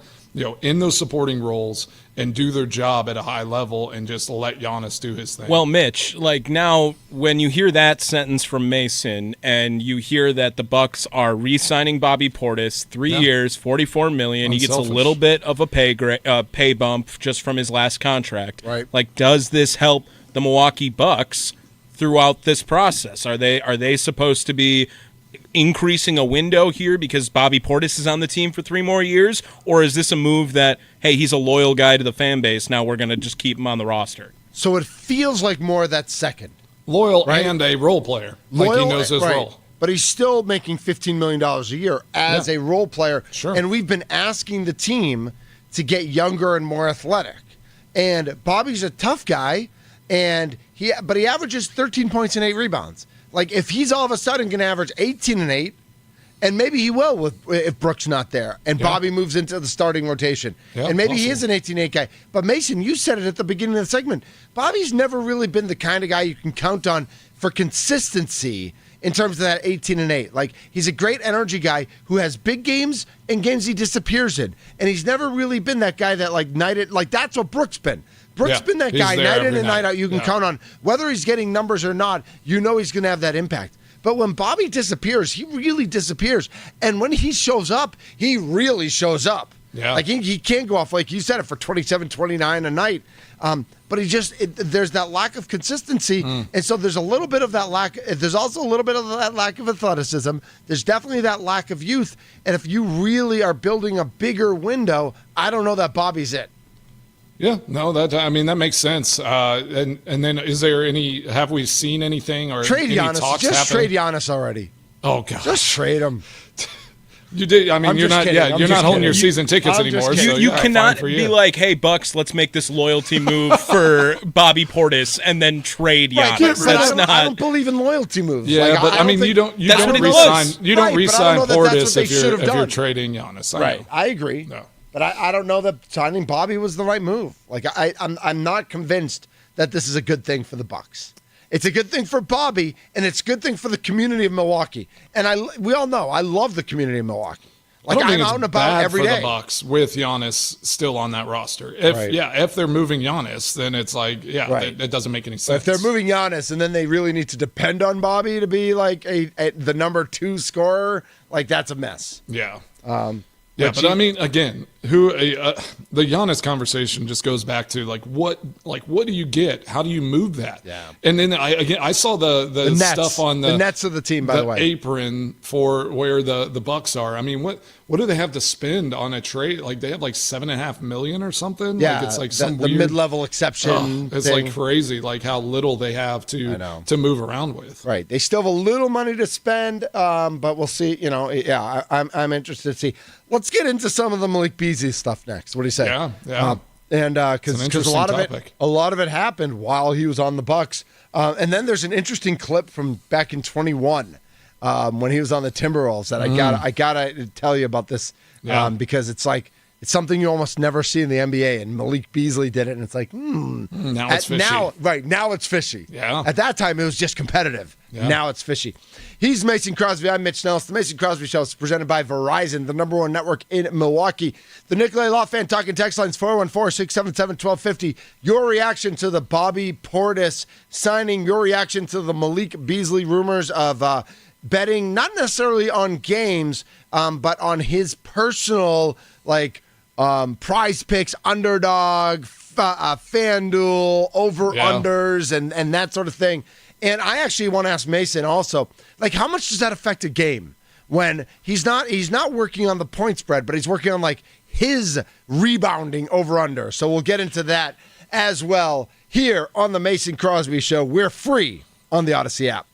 in those supporting roles and do their job at a high level and just let Giannis do his thing. Well, Mitch, now when you hear that sentence from Mason and you hear that the Bucks are re-signing Bobby Portis, 3 years, $44 million, he gets a little bit of a pay bump just from his last contract. Right. Does this help the Milwaukee Bucks throughout this process? Are they supposed to be increasing a window here because Bobby Portis is on the team for 3 more years? Or is this a move that, hey, he's a loyal guy to the fan base, now we're going to just keep him on the roster? So it feels like more of that second. Loyal and a role player. Like he knows his role. But he's still making $15 million a year as a role player. Sure. And we've been asking the team to get younger and more athletic. And Bobby's a tough guy, but he averages 13 points and 8 rebounds. Like, if he's all of a sudden going to average 18 and 8, and maybe he will if Brooks not there, and Bobby moves into the starting rotation, and maybe he is an 18-8 guy. But Mason, you said it at the beginning of the segment. Bobby's never really been the kind of guy you can count on for consistency in terms of that 18 and 8. Like, he's a great energy guy who has big games and games he disappears in, and he's never really been that guy that that's what Brooks been. Brooks been that guy night in and night out you can count on. Whether he's getting numbers or not, he's going to have that impact. But when Bobby disappears, he really disappears. And when he shows up, he really shows up. Yeah. Like he can go off, like you said, it for 27, 29 a night. But there's that lack of consistency. And so there's a little bit of that lack. There's also a little bit of that lack of athleticism. There's definitely that lack of youth. And if you really are building a bigger window, I don't know that Bobby's it. Yeah, no, that makes sense. And then have we seen anything or Trade any Giannis. talks Just happening? trade Giannis already. Oh god. Just trade him. You did. I mean, I'm you're just not. kidding. Yeah, I'm you're just not holding kidding. your season tickets I'm just anymore. kidding. So You yeah, cannot fine for be you. like, hey, Bucks, let's make this loyalty move for Bobby Portis and then trade Giannis. Right, but That's I don't not. believe in loyalty moves. Yeah, Like, but I mean, think- you don't That's what it resign. was. You don't Right, but I resign don't know that that's Portis what they if should have you're done. trading Giannis. I Right, know. I agree. No. But I don't know that signing Bobby was the right move. Like I'm not convinced that this is a good thing for the Bucks. It's a good thing for Bobby, and it's a good thing for the community of Milwaukee. And we all know I love the community of Milwaukee. I Like don't think I'm it's out and about bad every for day. the Bucks with Giannis still on that roster. If they're moving Giannis, then it's like Right. that doesn't make any But sense. if they're moving Giannis, and then they really need to depend on Bobby to be like the number 2 scorer, like that's a mess. Yeah. But But I mean, again, the Giannis conversation just goes back to what do you get? How do you move that? Yeah. And then I saw the Nets, stuff on the Nets of the team, by the way. apron for where the Bucks are. I mean, what do they have to spend on a trade? Like they have like $7.5 million or something. Yeah, like it's like the weird mid-level exception. It's thing. like crazy, like how little they have know. to move around with. Right. They still have a little money to spend, but we'll see. I'm interested to see. Let's get into some of the Malik Beasley stuff next. What do you say? Yeah. And It's an because interesting topic. a lot of it happened while he was on the Bucks. And then there's an interesting clip from back in 21 when he was on the Timberwolves that I gotta tell you about this because it's something you almost never see in the NBA, and Malik Beasley did it, and it's like, Now it's fishy. Now it's fishy. Yeah. At that time, it was just competitive. Yeah. Now it's fishy. He's Mason Crosby. I'm Mitch Nelles. The Mason Crosby Show is presented by Verizon, the #1 network in Milwaukee. The Nicolay Law Fan Talking text lines 414-677-1250. Your reaction to the Bobby Portis signing, your reaction to the Malik Beasley rumors of betting, not necessarily on games, but on his personal, prize picks, underdog, FanDuel, over-unders, and that sort of thing. And I actually want to ask Mason also, how much does that affect a game when he's not working on the point spread, but he's working on his rebounding over-under. So we'll get into that as well here on the Mason Crosby Show. We're free on the Odyssey app.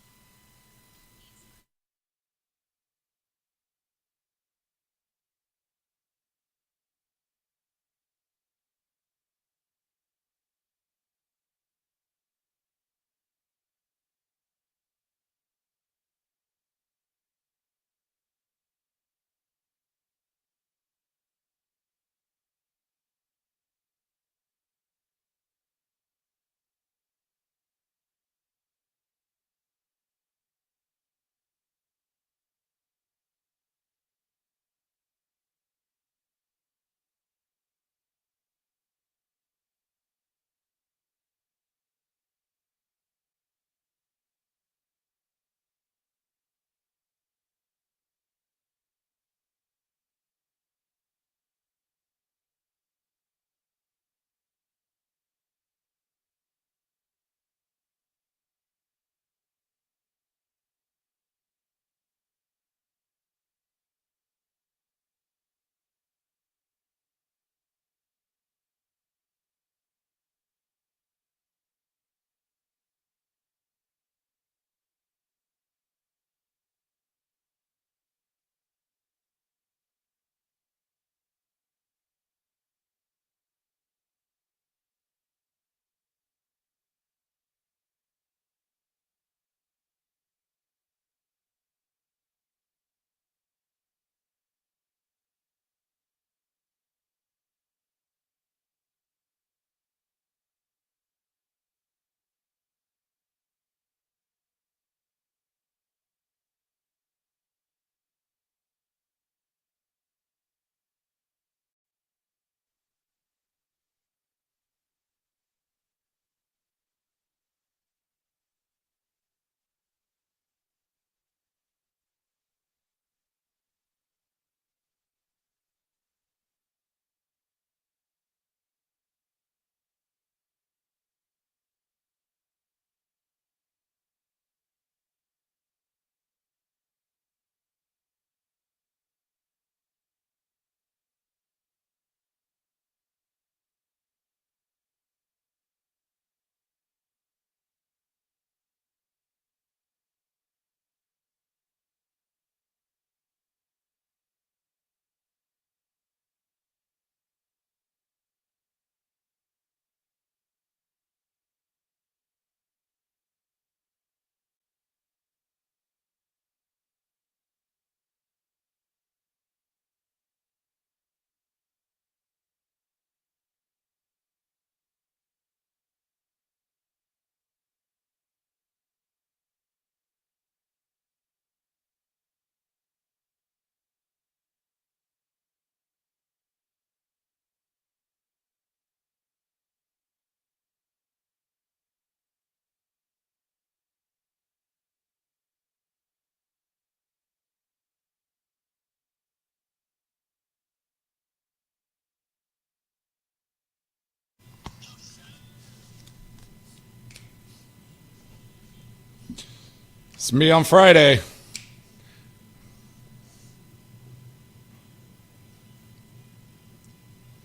It's me on Friday.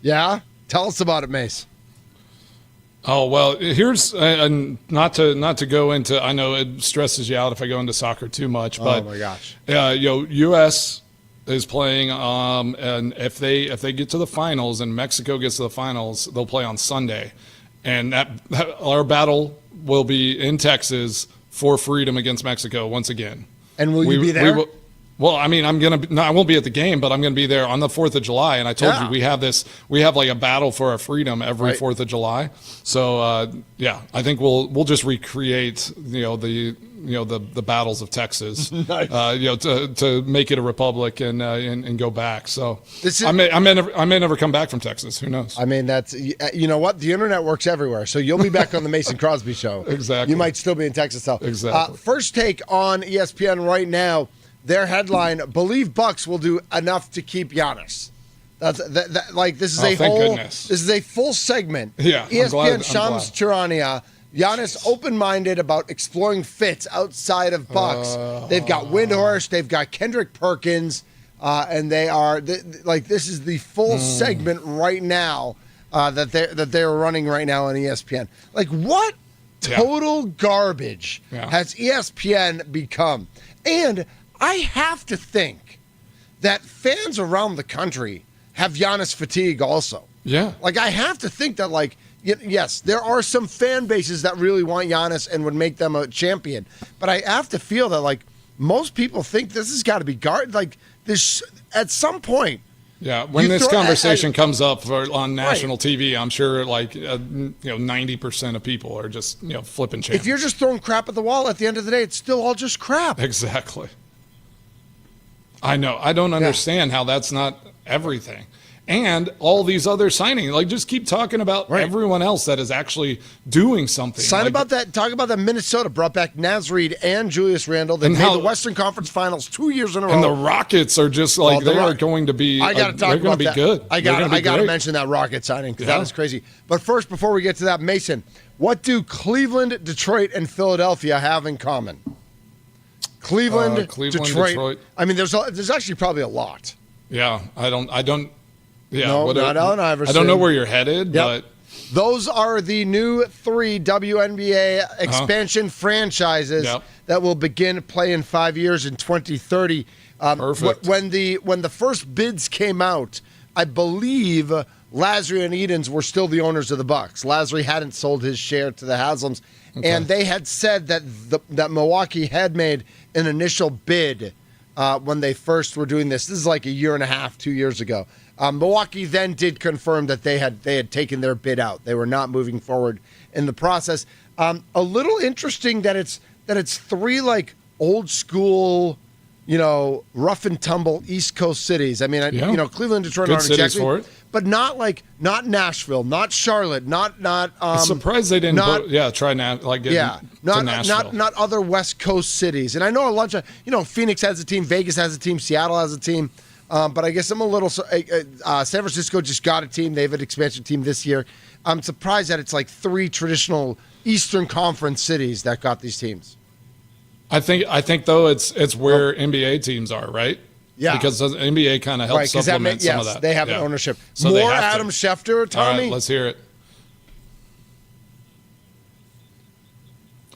Yeah? Tell us about it, Mace. Oh, well, here's not to go into, I know it stresses you out if I go into soccer too much, but oh my gosh. US is playing and if they get to the finals and Mexico gets to the finals, they'll play on Sunday. And that our battle will be in Texas for freedom against Mexico once again. And will you be there? Well, I mean, I won't be at the game, but I'm going to be there on the 4th of July. And I told you we have like a battle for our freedom every 4th of July. So, I think we'll just recreate, the battles of Texas, nice. To make it a republic and go back. So I may never come back from Texas. Who knows? I mean, that's, you know what? The internet works everywhere. So you'll be back on the Mason Crosby show. Exactly. You might still be in Texas though. Exactly. First take on ESPN right now. Their headline: believe Bucks will do enough to keep Giannis. This is a whole. Goodness. This is a full segment. Yeah, ESPN Shams Charania. Giannis open-minded about exploring fits outside of Bucks. They've got Windhorst. They've got Kendrick Perkins, and they are this is the full segment right now that they're running right now on ESPN. Like what total garbage has ESPN become? And I have to think that fans around the country have Giannis fatigue also. Yeah. Like, I have to think that, like, yes, there are some fan bases that really want Giannis and would make them a champion. But I have to feel that, like, most people think this has got to be like, this at some point. Yeah, when this conversation comes up on national TV, I'm sure 90% of people are just flipping channels. If you're just throwing crap at the wall, at the end of the day, it's still all just crap. Exactly. I know. I don't understand how that's not everything. And all these other signings, like just keep talking about everyone else that is actually doing something. Talk about that Minnesota brought back Naz Reid and Julius Randle. They made the Western Conference Finals 2 years in a row. And the Rockets are just like they are going to be. I got to talk about that. Good. I got to mention that Rocket signing because that is crazy. But first, before we get to that, Mason, what do Cleveland, Detroit, and Philadelphia have in common? Cleveland, Detroit. I mean, there's actually probably a lot. Yeah, I don't. Yeah, no, not Allen Iverson. I don't know where you're headed, but those are the new 3 WNBA expansion franchises that will begin play in 5 years in 2030. Perfect. When the first bids came out, I believe Lasry and Edens were still the owners of the Bucks. Lasry hadn't sold his share to the Haslams, and they had said that that Milwaukee had made an initial bid when they first were doing this. This is like a year and a half, 2 years ago. Milwaukee then did confirm that they had taken their bid out. They were not moving forward in the process. A little interesting that it's 3 like old school, rough and tumble East Coast cities. I mean, Cleveland, Detroit, good aren't cities exactly, for it. but not Nashville, not Charlotte, not. I'm surprised they didn't. Try to Nashville. Not other West Coast cities. And I know a bunch of Phoenix has a team, Vegas has a team, Seattle has a team. But I guess I'm a little. San Francisco just got a team. They have an expansion team this year. I'm surprised that it's like 3 traditional Eastern Conference cities that got these teams. I think though it's where NBA teams are, right? Yeah, because the NBA kind of helps supplement some of that. They have an ownership. So more Adam Schefter, Tommy. All right, let's hear it.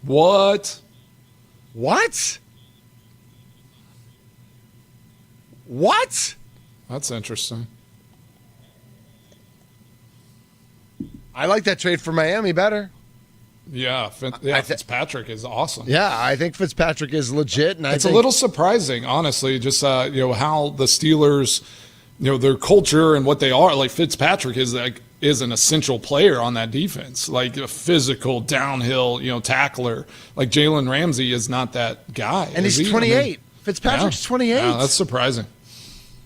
What? That's interesting. I like that trade for Miami better. Yeah, Fitzpatrick is awesome. Yeah, I think Fitzpatrick is legit, and it's a little surprising, honestly. Just how the Steelers, their culture and what they are. Like Fitzpatrick is an essential player on that defense, like a physical downhill, tackler. Like Jalen Ramsey is not that guy, and he's 28. Fitzpatrick's 28. Yeah, that's surprising.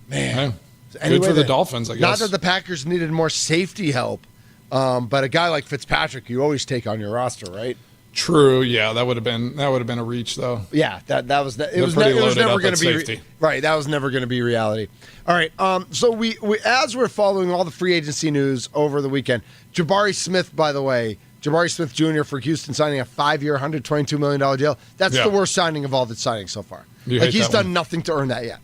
Man, good for the Dolphins, I guess. Not that the Packers needed more safety help, but a guy like Fitzpatrick, you always take on your roster, right? True. Yeah, that would have been a reach, though. Yeah, that was it was never going to be safety. Right. That was never going to be reality. All right. So we as we're following all the free agency news over the weekend, Jabari Smith, by the way, Jabari Smith Jr. for Houston signing a 5-year, $122 million deal. That's the worst signing of all the signings so far. He's done nothing to earn that yet.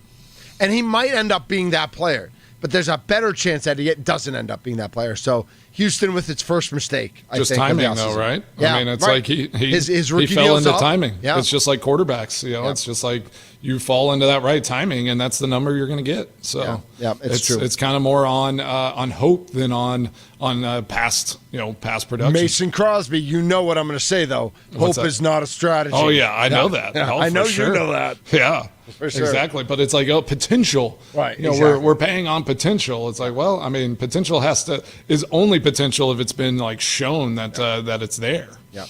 And he might end up being that player, but there's a better chance that he doesn't end up being that player. So Houston with its first mistake, I think. Just timing, though, right? Yeah, I mean, it's right. like he deal's fell into up. timing. Yeah. It's just like quarterbacks. It's just like you fall into that right timing, and that's the number you're going to get. So it's true. It's kind of more on hope than on past production. Mason Crosby, you know what I'm going to say, though. Hope is not a strategy. Oh, yeah, I know that. Yeah, Oh, I know for sure. you know that. Yeah, for sure. Exactly. But it's like, potential. Right, Exactly. We're paying on potential. It's like, well, I mean, potential is only potential if it's been like shown that it's there. Yeah.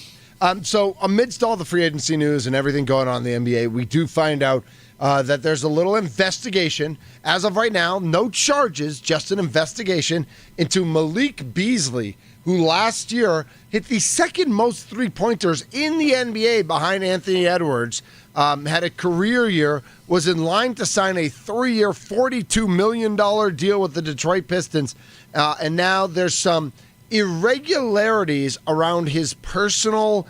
So amidst all the free agency news and everything going on in the NBA, we do find out that there's a little investigation. As of right now, no charges, just an investigation into Malik Beasley, who last year hit the second most three-pointers in the NBA behind Anthony Edwards, had a career year, was in line to sign a 3-year, $42 million deal with the Detroit Pistons, and now there's some irregularities around his personal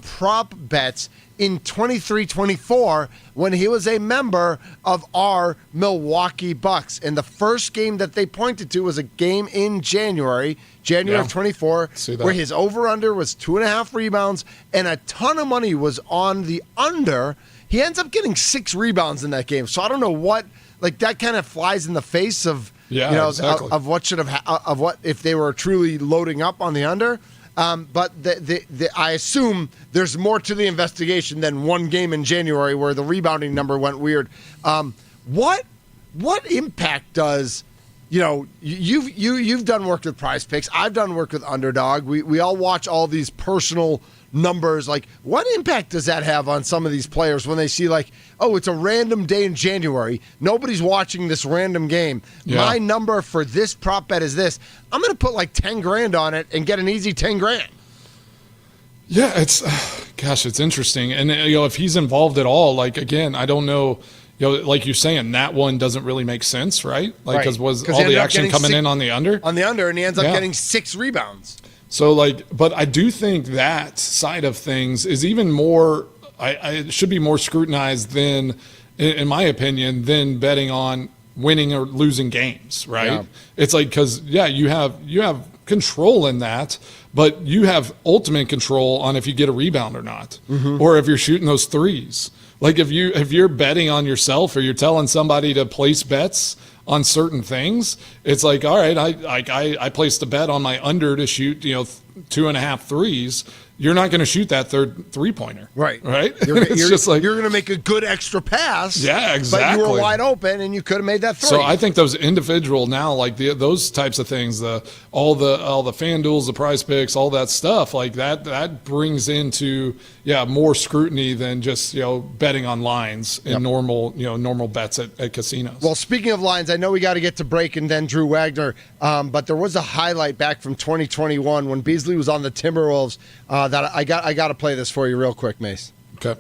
prop bets in 23-24 when he was a member of our Milwaukee Bucks. And the first game that they pointed to was a game in January of 24, where his over-under was 2.5 rebounds and a ton of money was on the under. He ends up getting 6 rebounds in that game. So I don't know what, like, that kind of flies in the face of, exactly. of what should have, of what if they were truly loading up on the under. But I assume there's more to the investigation than one game in January where the rebounding number went weird. What impact does, you've done work with Prize Picks, I've done work with Underdog. We all watch all these personal numbers. Like, what impact does that have on some of these players when they see, like, oh, it's a random day in January, nobody's watching this random game, my number for this prop bet is this, I'm going to put like 10 grand on it and get an easy 10 grand. Yeah, it's interesting. And if he's involved at all, like, again, I don't know, like you're saying, that one doesn't really make sense, right? Like, because was all the action coming in on the under? On the under, and he ends up getting 6 rebounds. So, but I do think that side of things is even more, it should be more scrutinized than, in my opinion, than betting on winning or losing games, right? Yeah. It's like, because, you have control in that, but you have ultimate control on if you get a rebound or not, or if you're shooting those threes. Like, if you're betting on yourself or you're telling somebody to place bets on certain things, it's like, all right, I placed a bet on my under to shoot 2.5 threes. You're not going to shoot that third 3-pointer, right? You're going to make a good extra pass. Yeah, exactly. But you were wide open and you could have made that 3. So I think those individual now, like those types of things, all the FanDuels, the Prize Picks, all that stuff, like that brings into more scrutiny than just betting on lines in normal bets at casinos. Well, speaking of lines, I know we got to get to break and then Drew Wagner, but there was a highlight back from 2021 when Beasley was on the Timberwolves. That I got to play this for you real quick, Mace. Okay.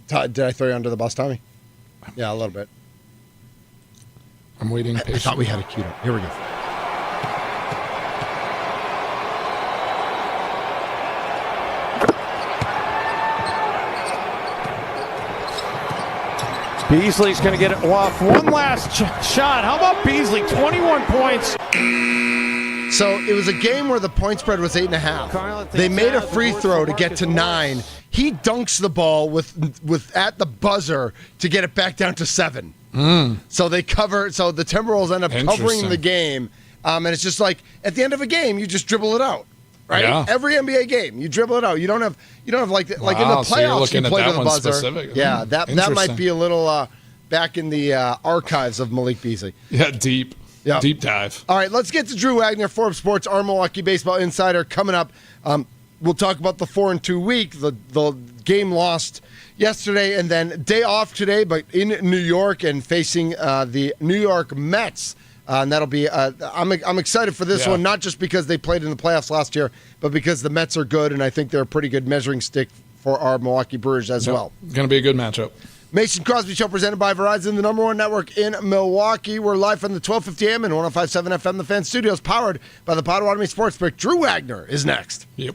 Did I throw you under the bus, Tommy? Yeah, a little bit. I'm waiting patiently. I thought we had it queued up. Here we go. Beasley's going to get it off. One last shot. How about Beasley? 21 points. So it was a game where the point spread was 8.5. They made a free throw to get to 9. He dunks the ball with at the buzzer to get it back down to 7. So they cover. So the Timberwolves end up covering the game, and it's just like at the end of a game, you just dribble it out, right? Yeah. Every NBA game, you dribble it out. You don't have like in the playoffs so you play with a buzzer. Specific. Yeah, that might be a little back in the archives of Malik Beasley. Yeah, deep. Yep. Deep dive. All right, let's get to Drew Wagner, Forbes Sports, our Milwaukee baseball insider, coming up. We'll talk about the 4-2 week, the game lost yesterday, and then day off today, but in New York and facing the New York Mets. And that'll be. I'm excited for this one, not just because they played in the playoffs last year, but because the Mets are good, and I think they're a pretty good measuring stick for our Milwaukee Brewers as well. Going to be a good matchup. Mason Crosby Show presented by Verizon, the number one network in Milwaukee. We're live from the 1250 AM and 105.7 FM, the Fan Studios, powered by the Potawatomi Sportsbook. Drew Wagner is next. Yep.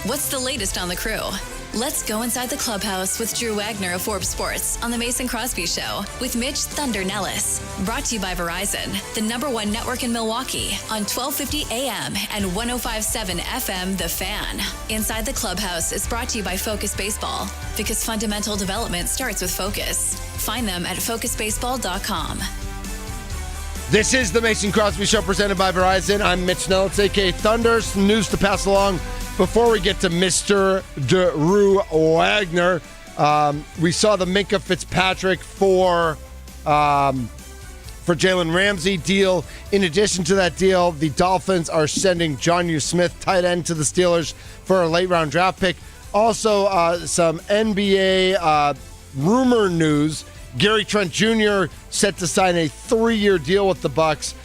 What's the latest on the crew? Let's go inside the clubhouse with Drew Wagner of Forbes Sports on the Mason Crosby Show with Mitch Thunder Nelles. Brought to you by Verizon, the number one network in Milwaukee on 1250 AM and 105.7 FM, The Fan. Inside the clubhouse is brought to you by Focus Baseball, because fundamental development starts with focus. Find them at focusbaseball.com. This is the Mason Crosby Show presented by Verizon. I'm Mitch Nelles, a.k.a. Thunder. Some news to pass along before we get to Mr. Drew Wagner. We saw the Minkah Fitzpatrick for Jalen Ramsey deal. In addition to that deal, the Dolphins are sending Jonnu Smith, tight end, to the Steelers for a late-round draft pick. Also, some NBA rumor news. Gary Trent Jr. set to sign a 3-year deal with the Bucks,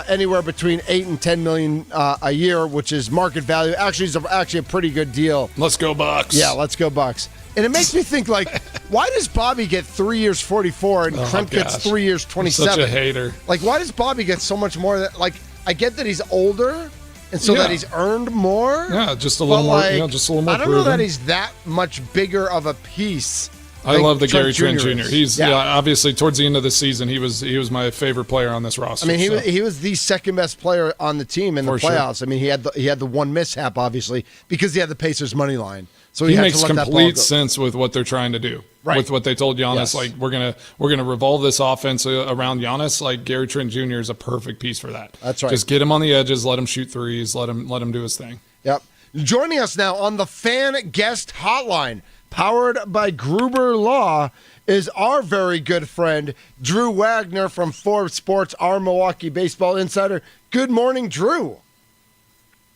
anywhere between $8 and $10 million a year, which is market value. Actually, it's actually a pretty good deal. Let's go Bucks. Yeah, let's go Bucks. And it makes me think, like, why does Bobby get 3 years 44 and Trent gets 3 years 27? Such a hater. Like, why does Bobby get so much more? Like, I get that he's older, and so that he's earned more. Yeah, just a little more. Like, just a little more. I don't know that he's that much bigger of a piece. I love the Gary Trent Jr. is. He's obviously towards the end of the season, he was my favorite player on this roster. I mean, he was the second best player on the team in the playoffs. Sure. I mean, he had the one mishap, obviously, because he had the Pacers money line. So he makes complete sense with what they're trying to do. Right. With what they told Giannis, Yes. like we're gonna revolve this offense around Giannis. Like Gary Trent Jr. is a perfect piece for that. That's right. Just get him on the edges, let him shoot threes, let him do his thing. Yep. Joining us now on the Fan Guest Hotline, powered by Gruber Law, is our very good friend Drew Wagner from Forbes Sports, our Milwaukee baseball insider. Good morning, Drew.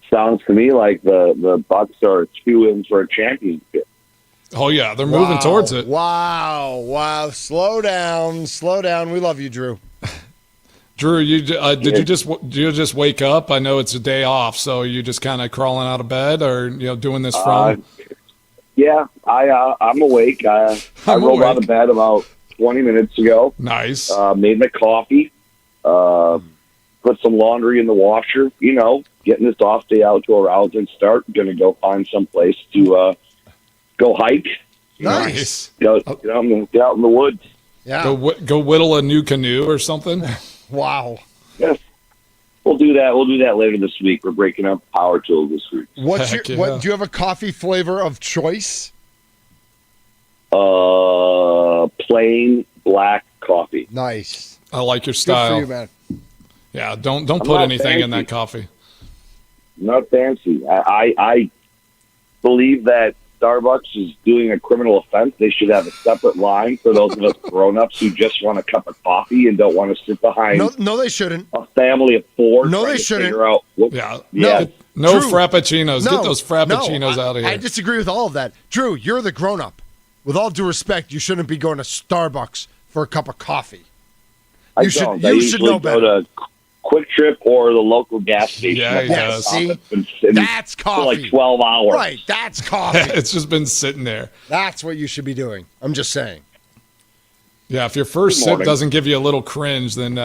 Sounds to me like the Bucks are 2 in for a championship. Oh yeah, they're moving towards it. Wow. Slow down. We love you, Drew. Drew, did you just wake up? I know it's a day off, so you just kind of crawling out of bed, or doing this from? Yeah, I'm awake. I rolled out of bed about 20 minutes ago. Nice. Made my coffee. Put some laundry in the washer. Getting this off day out to a rousing start. Going to go find some place to go hike. Nice. Get out in the woods. Yeah. Go whittle a new canoe or something. Wow. Yes. We'll do that. We'll do that later this week. We're breaking up power tools this week. What do you have a coffee flavor of choice? Plain black coffee. Nice. I like your style. Good for you, man. Yeah, don't put anything in that coffee. Not fancy. I believe that Starbucks is doing a criminal offense. They should have a separate line for those of us grown-ups who just want a cup of coffee and don't want to sit behind No, they shouldn't. a family of 4. No, they shouldn't. Figure out No Drew, frappuccinos. Get those frappuccinos out of here. I disagree with all of that. Drew, you're the grown-up. With all due respect, you shouldn't be going to Starbucks for a cup of coffee. I You should know better. Go to Quick Trip or the local gas station. Yeah, he does. See? Been sitting That's for coffee. like 12 hours. Right, that's coffee. It's just been sitting there. That's what you should be doing. I'm just saying. Yeah, if your first Good sip morning. doesn't give you a little cringe, then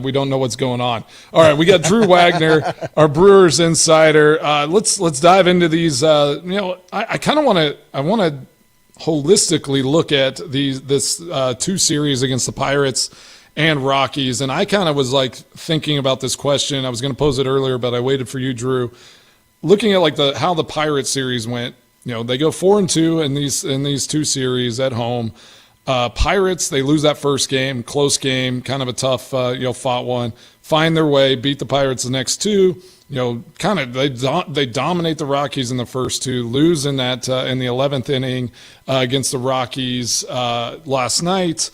we don't know what's going on. All right, we got Drew Wagner, our Brewers insider. Let's dive into these. I kind of want to holistically look at this 2 series against the Pirates and Rockies, and I kind of was like thinking about this question. I was going to pose it earlier, but I waited for you, Drew. Looking at like how the Pirates series went, they go 4-2 in these 2 series at home. Pirates, they lose that first game, close game, kind of a tough, fought one. Find their way, beat the Pirates the next 2. They dominate the Rockies in the first 2, lose in that in the 11th inning against the Rockies last night.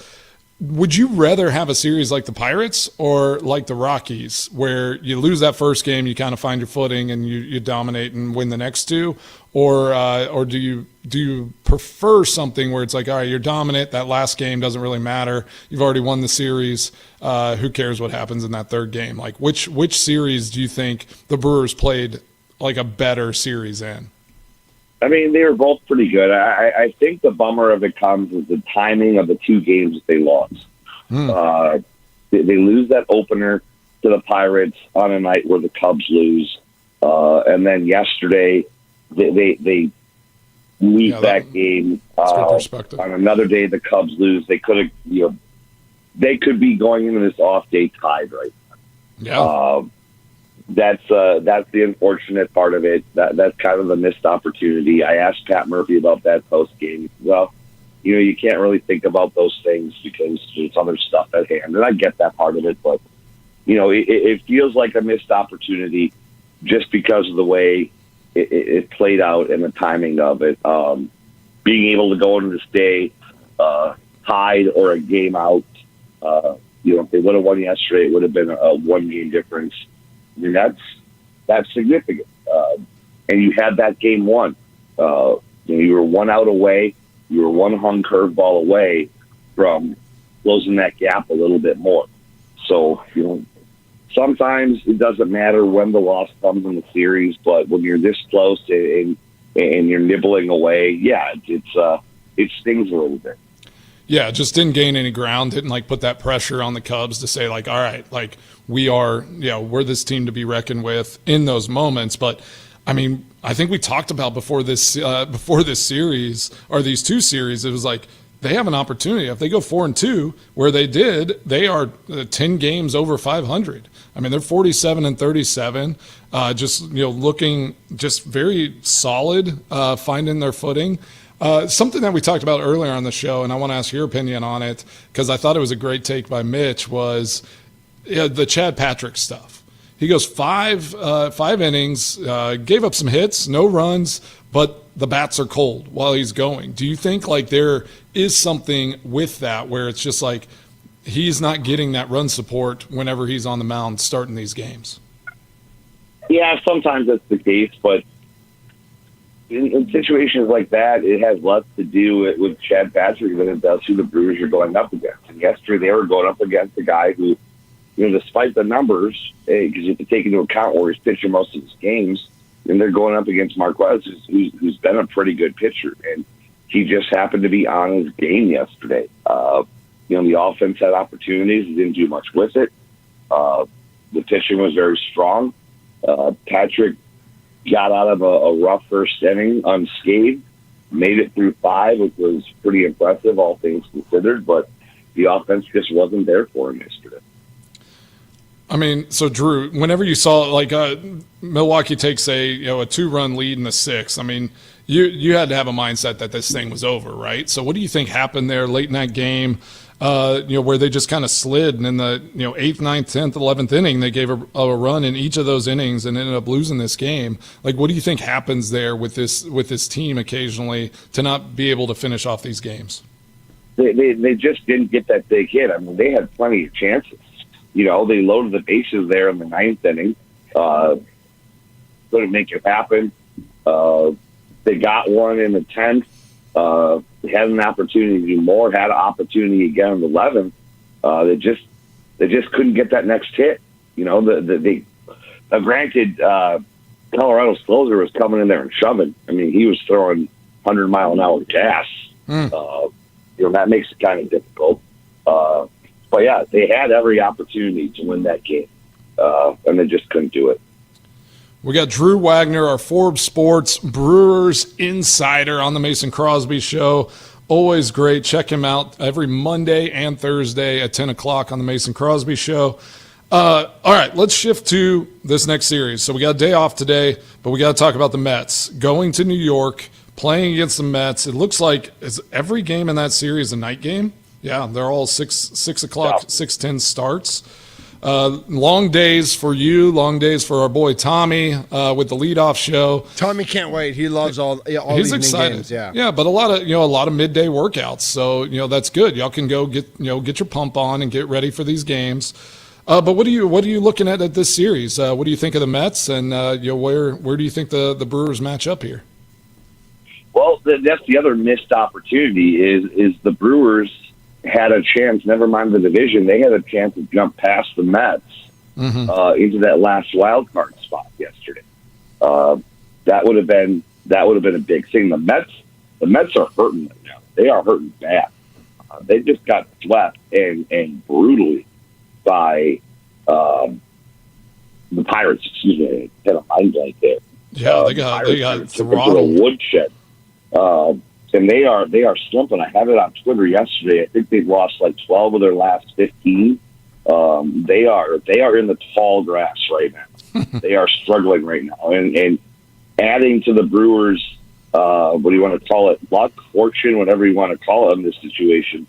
Would you rather have a series like the Pirates or like the Rockies, where you lose that first game, you kind of find your footing, and you dominate and win the next 2, or do you prefer something where it's like, all right, you're dominant, that last game doesn't really matter, you've already won the series, who cares what happens in that third game? Like, which series do you think the Brewers played like a better series in? I mean, they were both pretty good. I think the bummer of it comes is the timing of the 2 games that they lost. They lose that opener to the Pirates on a night where the Cubs lose. And then yesterday, they lose that game on another day the Cubs lose. They could have, they could be going into this off day tied right now. Yeah. That's the unfortunate part of it. That's kind of the missed opportunity. I asked Pat Murphy about that post game. Well, you can't really think about those things because there's other stuff at hand, and I get that part of it. But it feels like a missed opportunity just because of the way it played out and the timing of it. Being able to go into this day tied or a game out. If they would have won yesterday, it would have been a one-game difference. I mean, that's significant. And you had that game won. You were one out away. You were one hung curveball away from closing that gap a little bit more. So, sometimes it doesn't matter when the loss comes in the series, but when you're this close and you're nibbling away, it stings a little bit. Yeah, just didn't gain any ground. Didn't put that pressure on the Cubs to say all right, we are, we're this team to be reckoned with in those moments. But I mean, I think we talked about before this series or these two series, it was they have an opportunity. If they go 4-2, where they did, they are 10 games over 500. I mean, they're 47-37. Looking just very solid, finding their footing. Something that we talked about earlier on the show, and I want to ask your opinion on it because I thought it was a great take by Mitch, was the Chad Patrick stuff. He goes five innings, gave up some hits, no runs, but the bats are cold while he's going. Do you think there is something with that where it's just he's not getting that run support whenever he's on the mound starting these games? Yeah, sometimes that's the case, but in situations like that, it has less to do with Chad Patrick than it does who the Brewers are going up against. And yesterday they were going up against a guy who, despite the numbers, because you have to take into account where he's pitching most of his games, and they're going up against Marquez, who's been a pretty good pitcher. And he just happened to be on his game yesterday. The offense had opportunities. He didn't do much with it. The pitching was very strong. Patrick got out of a rough first inning unscathed, made it through 5, which was pretty impressive, all things considered, but the offense just wasn't there for him yesterday. I mean, so Drew, whenever you saw Milwaukee takes a 2-run lead in the 6th, I mean, you had to have a mindset that this thing was over, right? So what do you think happened there late in that game? Where they just kind of slid, and in the 8th, 9th, 10th, 11th inning, they gave a run in each of those innings and ended up losing this game. What do you think happens there with this team occasionally to not be able to finish off these games? They just didn't get that big hit. I mean, they had plenty of chances. They loaded the bases there in the 9th inning. Couldn't make it happen. They got one in the 10th. Had an opportunity to do more, had an opportunity again in the 11th. They just couldn't get that next hit. Granted, Colorado's closer was coming in there and shoving. I mean, he was throwing 100-mile-an-hour gas. That makes it kind of difficult. But yeah, they had every opportunity to win that game, and they just couldn't do it. We got Drew Wagner, our Forbes Sports Brewers insider on the Mason Crosby Show. Always great. Check him out every Monday and Thursday at 10 o'clock on the Mason Crosby Show. All right, let's shift to this next series. So we got a day off today, but we got to talk about the Mets. Going to New York, playing against the Mets. It looks like is every game in that series a night game? Yeah, they're all 6 o'clock, 6:10 starts. Long days for you, long days for our boy Tommy with the leadoff show. Tommy can't wait. He loves all He's excited. Games. Yeah, but a lot of midday workouts. So that's good. Y'all can go get your pump on and get ready for these games. But what are you looking at this series? What do you think of the Mets, and where do you think the Brewers match up here? Well, that's the other missed opportunity is the Brewers had a chance, never mind the division, they had a chance to jump past the Mets into that last wild card spot yesterday. That would have been a big thing. The Mets are hurting right now. They are hurting bad. They just got swept and brutally by the Pirates. Excuse me, I had a mind blank there. Yeah, they got throttled. A woodshed. And they are slumping. I had it on Twitter yesterday. I think they've lost 12 of their last 15. They are in the tall grass right now. They are struggling right now. And adding to the Brewers, what do you want to call it? Luck, fortune, whatever you want to call it in this situation.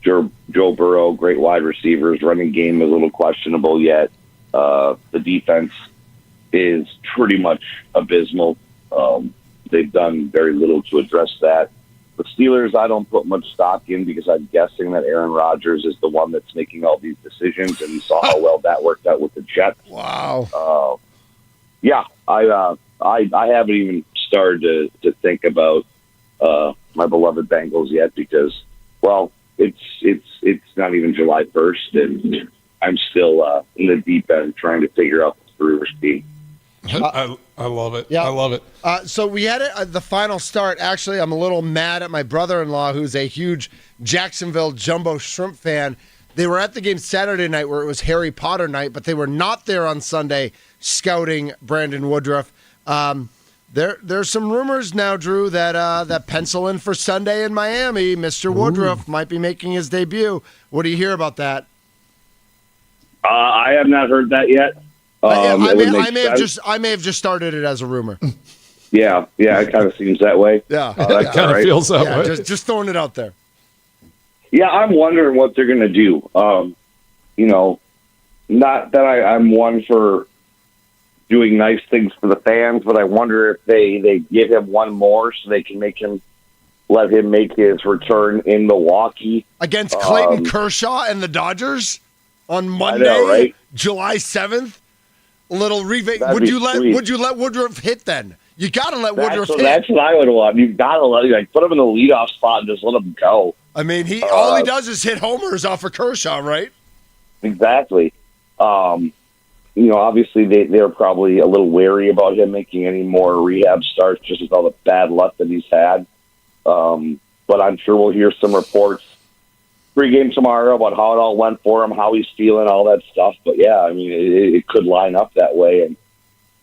Joe Burrow, great wide receivers. Running game is a little questionable yet. The defense is pretty much abysmal. They've done very little to address that. The Steelers, I don't put much stock in because I'm guessing that Aaron Rodgers is the one that's making all these decisions, and you saw how well that worked out with the Jets. Wow. Yeah, I haven't even started to think about my beloved Bengals yet because, well, it's not even July 1st, and I'm still in the deep end trying to figure out the Brewers team. I love it. Yeah. I love it. So we had the final start. Actually, I'm a little mad at my brother-in-law, who's a huge Jacksonville Jumbo Shrimp fan. They were at the game Saturday night where it was Harry Potter night, but they were not there on Sunday scouting Brandon Woodruff. There's some rumors now, Drew, that pencil in for Sunday in Miami, Mr. Woodruff might be making his debut. What do you hear about that? I have not heard that yet. I may have just started it as a rumor. Yeah, it kind of seems that way. Yeah, that kind of feels that way. Just throwing it out there. Yeah, I'm wondering what they're going to do. Not that I'm one for doing nice things for the fans, but I wonder if they give him one more so they can let him make his return in Milwaukee against Clayton Kershaw and the Dodgers on Monday, right? July 7th. A little rebate. Would you let Woodruff hit then? You got to let Woodruff hit. That's what I would want. You've got to put him in the leadoff spot and just let him go. I mean, all he does is hit homers off of Kershaw, right? Exactly. Obviously they're probably a little wary about him making any more rehab starts just with all the bad luck that he's had. But I'm sure we'll hear some reports pregame tomorrow about how it all went for him, how he's feeling, all that stuff. But yeah, I mean, it could line up that way, and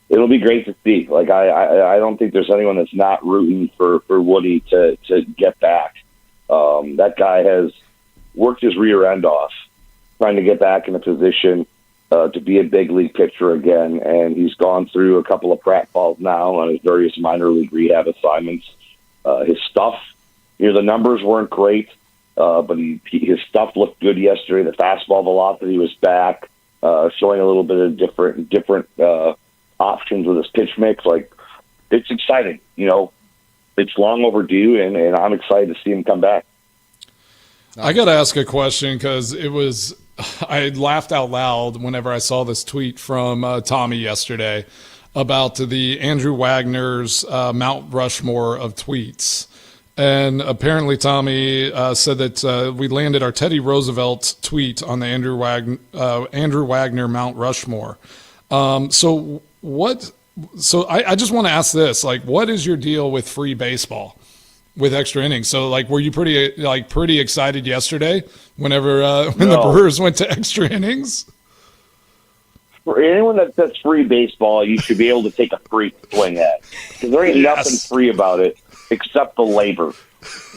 it'll be great to see. Like I don't think there's anyone that's not rooting for Woody to get back. That guy has worked his rear end off trying to get back in a position to be a big league pitcher again, and he's gone through a couple of pratfalls now on his various minor league rehab assignments. His stuff, the numbers weren't great. But his stuff looked good yesterday. The fastball velocity was back, showing a little bit of different options with his pitch mix. Like, it's exciting. It's long overdue, and I'm excited to see him come back. I got to ask a question because I laughed out loud whenever I saw this tweet from Tommy yesterday about the Andrew Wagner's Mount Rushmore of tweets. And apparently Tommy said that we landed our Teddy Roosevelt tweet on the Andrew Wagner Mount Rushmore. So I just want to ask this, what is your deal with free baseball with extra innings? So were you pretty excited yesterday when the Brewers went to extra innings? For anyone that's free baseball, you should be able to take a free swing at, because there ain't nothing free about it except the labor.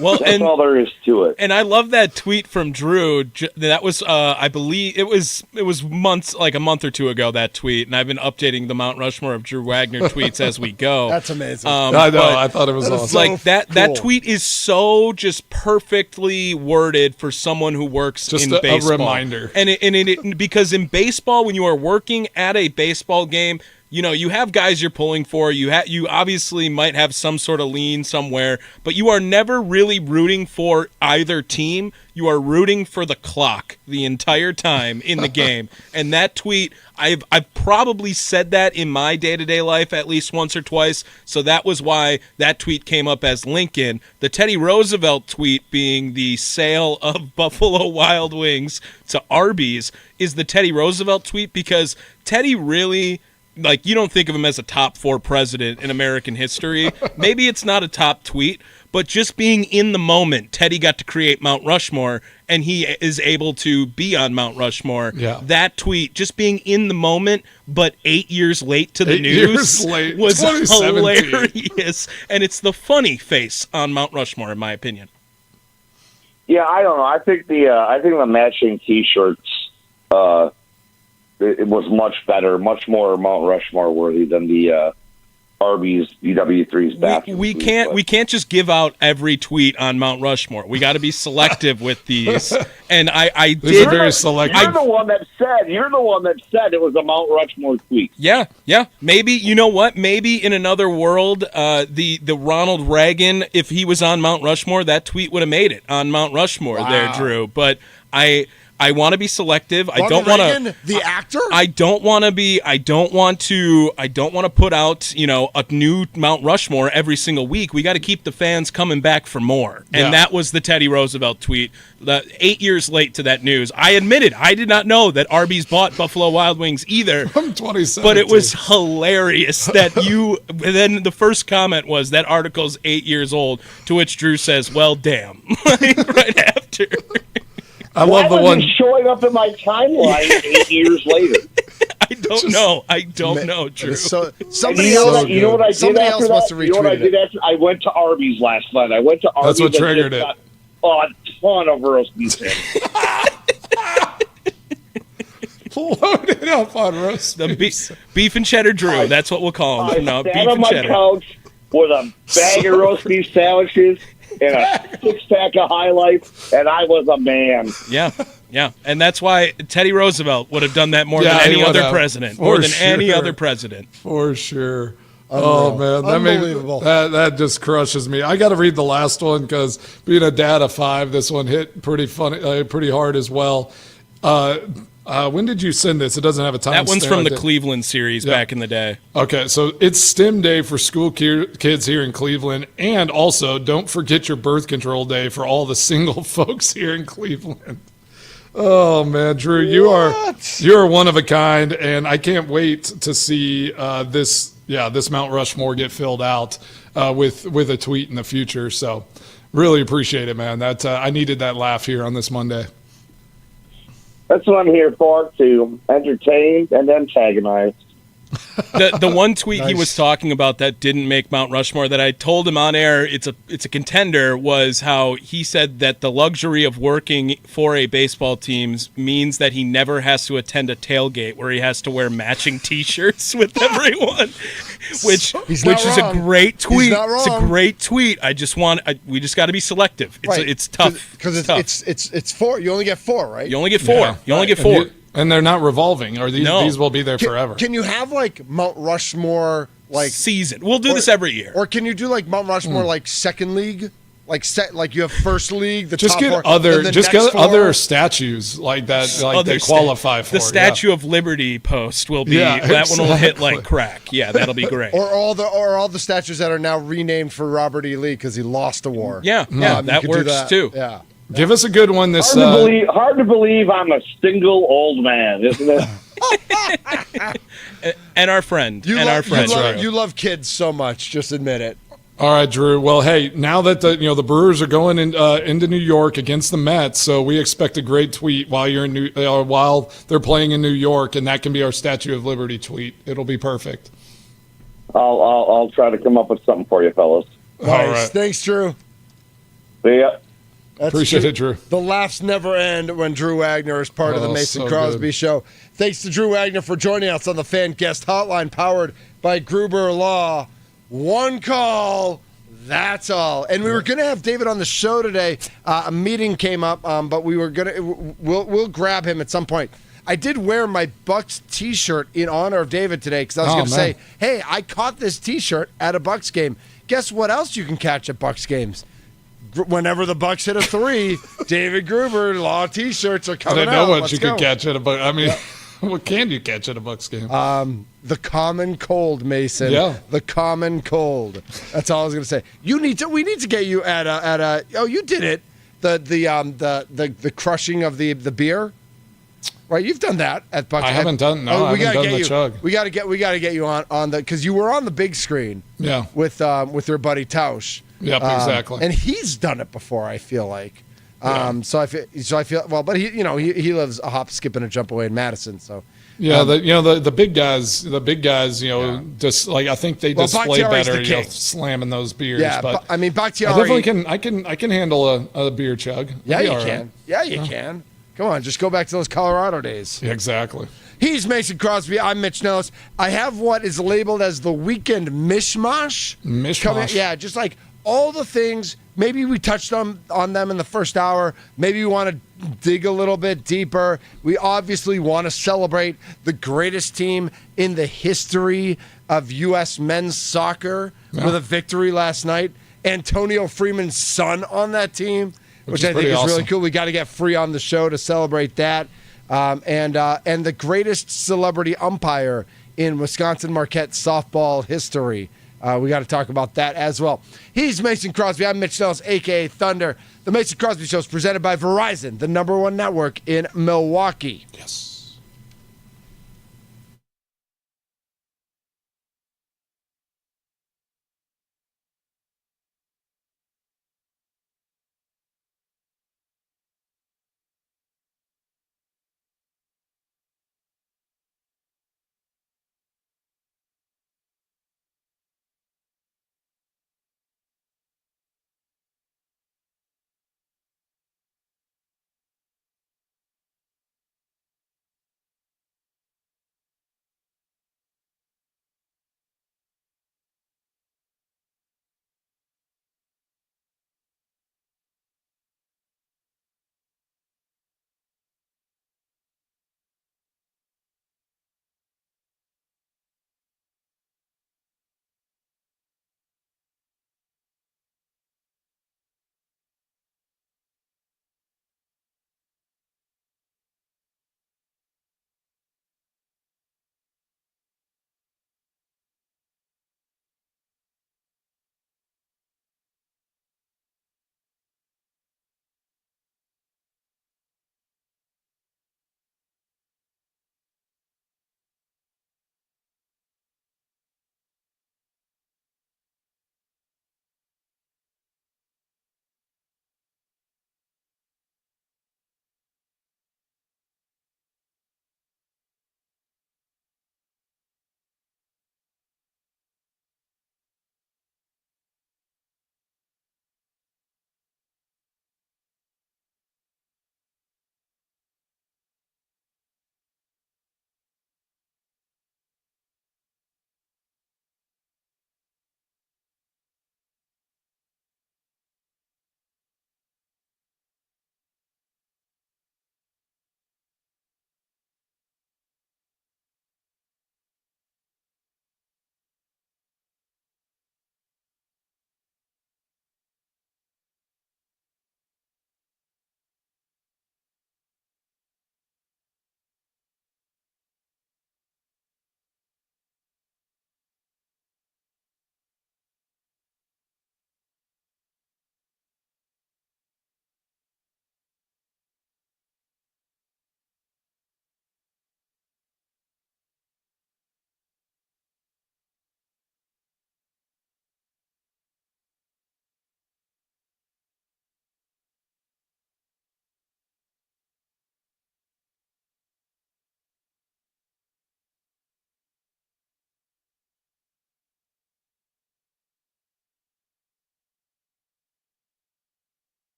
Well, that's all there is to it. And I love that tweet from Drew. That was, I believe, it was months, like a month or two ago, that tweet. And I've been updating the Mount Rushmore of Drew Wagner tweets as we go. That's amazing. I know. I thought it was awesome. That tweet is so just perfectly worded for someone who works in baseball. Just a reminder. And because in baseball, when you are working at a baseball game, you have guys you're pulling for. You obviously might have some sort of lean somewhere, but you are never really rooting for either team. You are rooting for the clock the entire time in the game. And that tweet, I've probably said that in my day-to-day life at least once or twice, so that was why that tweet came up as Lincoln. The Teddy Roosevelt tweet being the sale of Buffalo Wild Wings to Arby's is the Teddy Roosevelt tweet, because Teddy really... you don't think of him as a top 4 president in American history. Maybe it's not a top tweet, but just being in the moment, Teddy got to create Mount Rushmore, and he is able to be on Mount Rushmore. Yeah. That tweet, just being in the moment, but 8 years late to the news, was hilarious. And it's the funny face on Mount Rushmore, in my opinion. Yeah, I don't know. I think the matching T-shirts. It was much better, much more Mount Rushmore worthy than the Arby's UW3's bathroom. We can't just give out every tweet on Mount Rushmore. We got to be selective with these. And I did very selective. You're the one that said it was a Mount Rushmore tweet. Yeah. Maybe, you know what? Maybe in another world, the Ronald Reagan, if he was on Mount Rushmore, that tweet would have made it on Mount Rushmore there, Drew. But I want to be selective. Ronald Reagan, the actor? I don't want to put out, a new Mount Rushmore every single week. We got to keep the fans coming back for more. And that was the Teddy Roosevelt tweet. 8 years late to that news. I admitted I did not know that Arby's bought Buffalo Wild Wings either. From 2017. But it was hilarious that then the first comment was that article's 8 years old, to which Drew says, well, damn. Right after. I love the one showing up in my timeline 8 years later. I don't know, Drew. Somebody else must have retweeted You know what I did after? I went to Arby's last night. That's what triggered it. A ton of roast beef. Loaded up on roast beef and cheddar Drew. That's what we'll call him. I sat on my couch with a bag of roast beef sandwiches and a six-pack of High Life, and I was a man. Yeah. And that's why Teddy Roosevelt would have done that more than any other president. Any other president. For sure. Oh, man. Unbelievable. That just crushes me. I got to read the last one because being a dad of 5, this one hit pretty hard as well. When did you send this? It doesn't have a time. That one's from the Cleveland series back in the day. Okay, so it's STEM day for school kids here in Cleveland, and also don't forget your birth control day for all the single folks here in Cleveland. Oh man, Drew, you're one of a kind, and I can't wait to see this Mount Rushmore get filled out with a tweet in the future. So really appreciate it, man. That I needed that laugh here on this Monday. That's what I'm here for, to entertain and antagonize. The one tweet he was talking about that didn't make Mount Rushmore that I told him on air it's a contender was how he said that the luxury of working for a baseball team means that he never has to attend a tailgate where he has to wear matching T-shirts with everyone, which is a great tweet. It's a great tweet. We just got to be selective. It's tough because it's 4. You only get 4, right? You only get 4. Yeah. You only get 4. And they're not revolving, or these will be there forever. Can you have like Mount Rushmore season? We'll do this every year. Or can you do like Mount Rushmore like second league? Like you have first league, the just top get 4, other statues like that they qualify for. The Statue of Liberty post will be that one will hit like crack. Yeah, that'll be great. or all the statues that are now renamed for Robert E. Lee because he lost a war. Yeah, that works too. Yeah. Give us a good one this hard to believe I'm a single old man, isn't it? and our friend. You love kids so much, just admit it. All right, Drew. Well, hey, now that the Brewers are going into New York against the Mets, so we expect a great tweet while while they're playing in New York, and that can be our Statue of Liberty tweet. It'll be perfect. I'll try to come up with something for you, fellas. All right. Thanks, Drew. See ya. Appreciate it, Drew. The laughs never end when Drew Wagner is part of the Mason Crosby Show. Thanks to Drew Wagner for joining us on the Fan Guest Hotline, powered by Gruber Law. One call, that's all. And we were going to have David on the show today. A meeting came up, but we were we'll grab him at some point. I did wear my Bucks T-shirt in honor of David today because I was going to say, hey, I caught this T-shirt at a Bucks game. Guess what else you can catch at Bucks games? Whenever the Bucks hit a 3, David Gruber Law T-shirts are coming out. I didn't know what you could catch at a Bucks. I mean, what can you catch at a Bucks game? The common cold, Mason. Yeah. The common cold. That's all I was going to say. We need to get you at a. Oh, you did it. The crushing of the beer. Right, you've done that at Bucks. I haven't done. No, I haven't done the chug. We got to get you on the because you were on the big screen. Yeah. With your buddy Tausch. Yep, exactly. And he's done it before, I feel like. So I feel well, but he lives a hop, skip, and a jump away in Madison. So yeah, the big guys, just like I think they display better, slamming those beers. Yeah, but I mean, Bakhtiari, I definitely I can handle a beer chug. Yeah, you can. Yeah, you can. Come on, just go back to those Colorado days. Yeah, exactly. He's Mason Crosby. I'm Mitch Nelles. I have what is labeled as the weekend mishmash. Mishmash. Just like all the things. Maybe we touched on them in the first hour. Maybe we want to dig a little bit deeper. We obviously want to celebrate the greatest team in the history of U.S. men's soccer with a victory last night. Antonio Freeman's son on that team, which I think is really cool. We got to get Free on the show to celebrate that. And the greatest celebrity umpire in Wisconsin Marquette softball history. We got to talk about that as well. He's Mason Crosby. I'm Mitch Nelles, a.k.a. Thunder. The Mason Crosby Show is presented by Verizon, the #1 network in Milwaukee. Yes.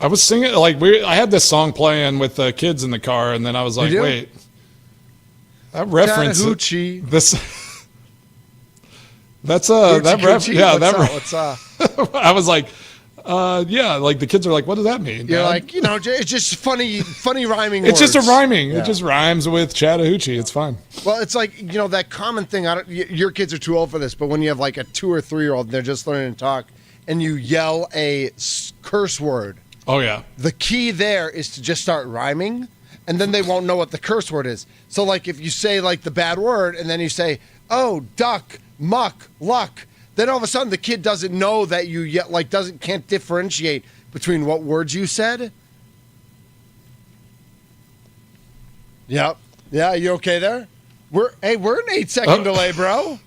I was singing I had this song playing with the kids in the car, and then I was like, wait, that reference this. That's I was like, like the kids are like, what does that mean? You're Dad? Like, it's just funny rhyming. It's words. just a rhyming. Yeah. It just rhymes with Chattahoochee. It's fine. Well, it's like that common thing. Your kids are too old for this, but when you have like a 2 or 3 year old, and they're just learning to talk, and you yell a curse word. Oh, yeah. The key there is to just start rhyming, and then they won't know what the curse word is. So, like, if you say, like, the bad word, and then you say, oh, duck, muck, luck, then all of a sudden the kid doesn't know that you can't differentiate between what words you said. Yep. Yeah, you okay there? We're an 8-second delay, bro.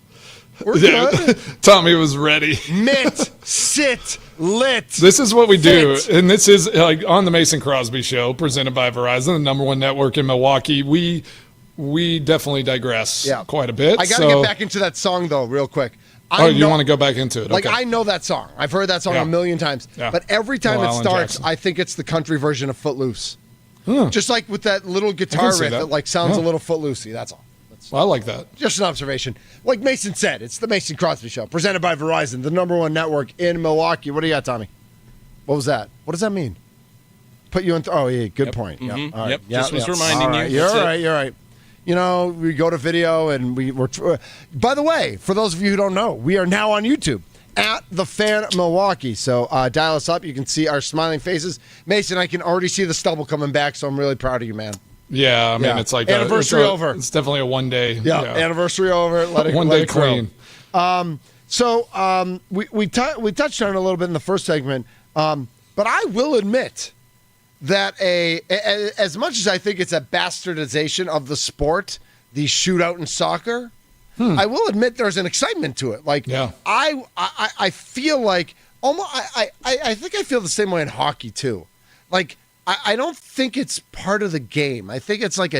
We're good. Tommy was ready. Mitt, sit, lit. This is what we do, Sit. and this is like on the Mason Crosby Show, presented by Verizon, the number one network in Milwaukee. We definitely digress quite a bit. I got to get back into that song, though, real quick. You want to go back into it? Like, okay. I know that song. I've heard that song a million times. Yeah. But every time it Alan starts, Jackson. I think it's the country version of Footloose. Just like with that little guitar see riff that. that sounds a little Footloosey. That's all. Well, I like that. Just an observation. Like Mason said, it's the Mason Crosby Show, presented by Verizon, the number one network in Milwaukee. What do you got, Tommy? What was that? What does that mean? Put you in. Oh, yeah, good point. Mm-hmm. Yep. All right. Just was reminding all right. you. You're right. You know, we go to video and we're. By the way, for those of you who don't know, we are now on YouTube at The Fan Milwaukee. So dial us up. You can see our smiling faces. Mason, I can already see the stubble coming back, so I'm really proud of you, man. Yeah, I mean, it's like anniversary over. It's definitely a 1 day. Yeah, anniversary over. Let it 1 day clean. We touched on it a little bit in the first segment, but I will admit that as much as I think it's a bastardization of the sport, the shootout in soccer, I will admit there's an excitement to it. Like, I feel like almost I think I feel the same way in hockey too. Like, I don't think it's part of the game. I think it's like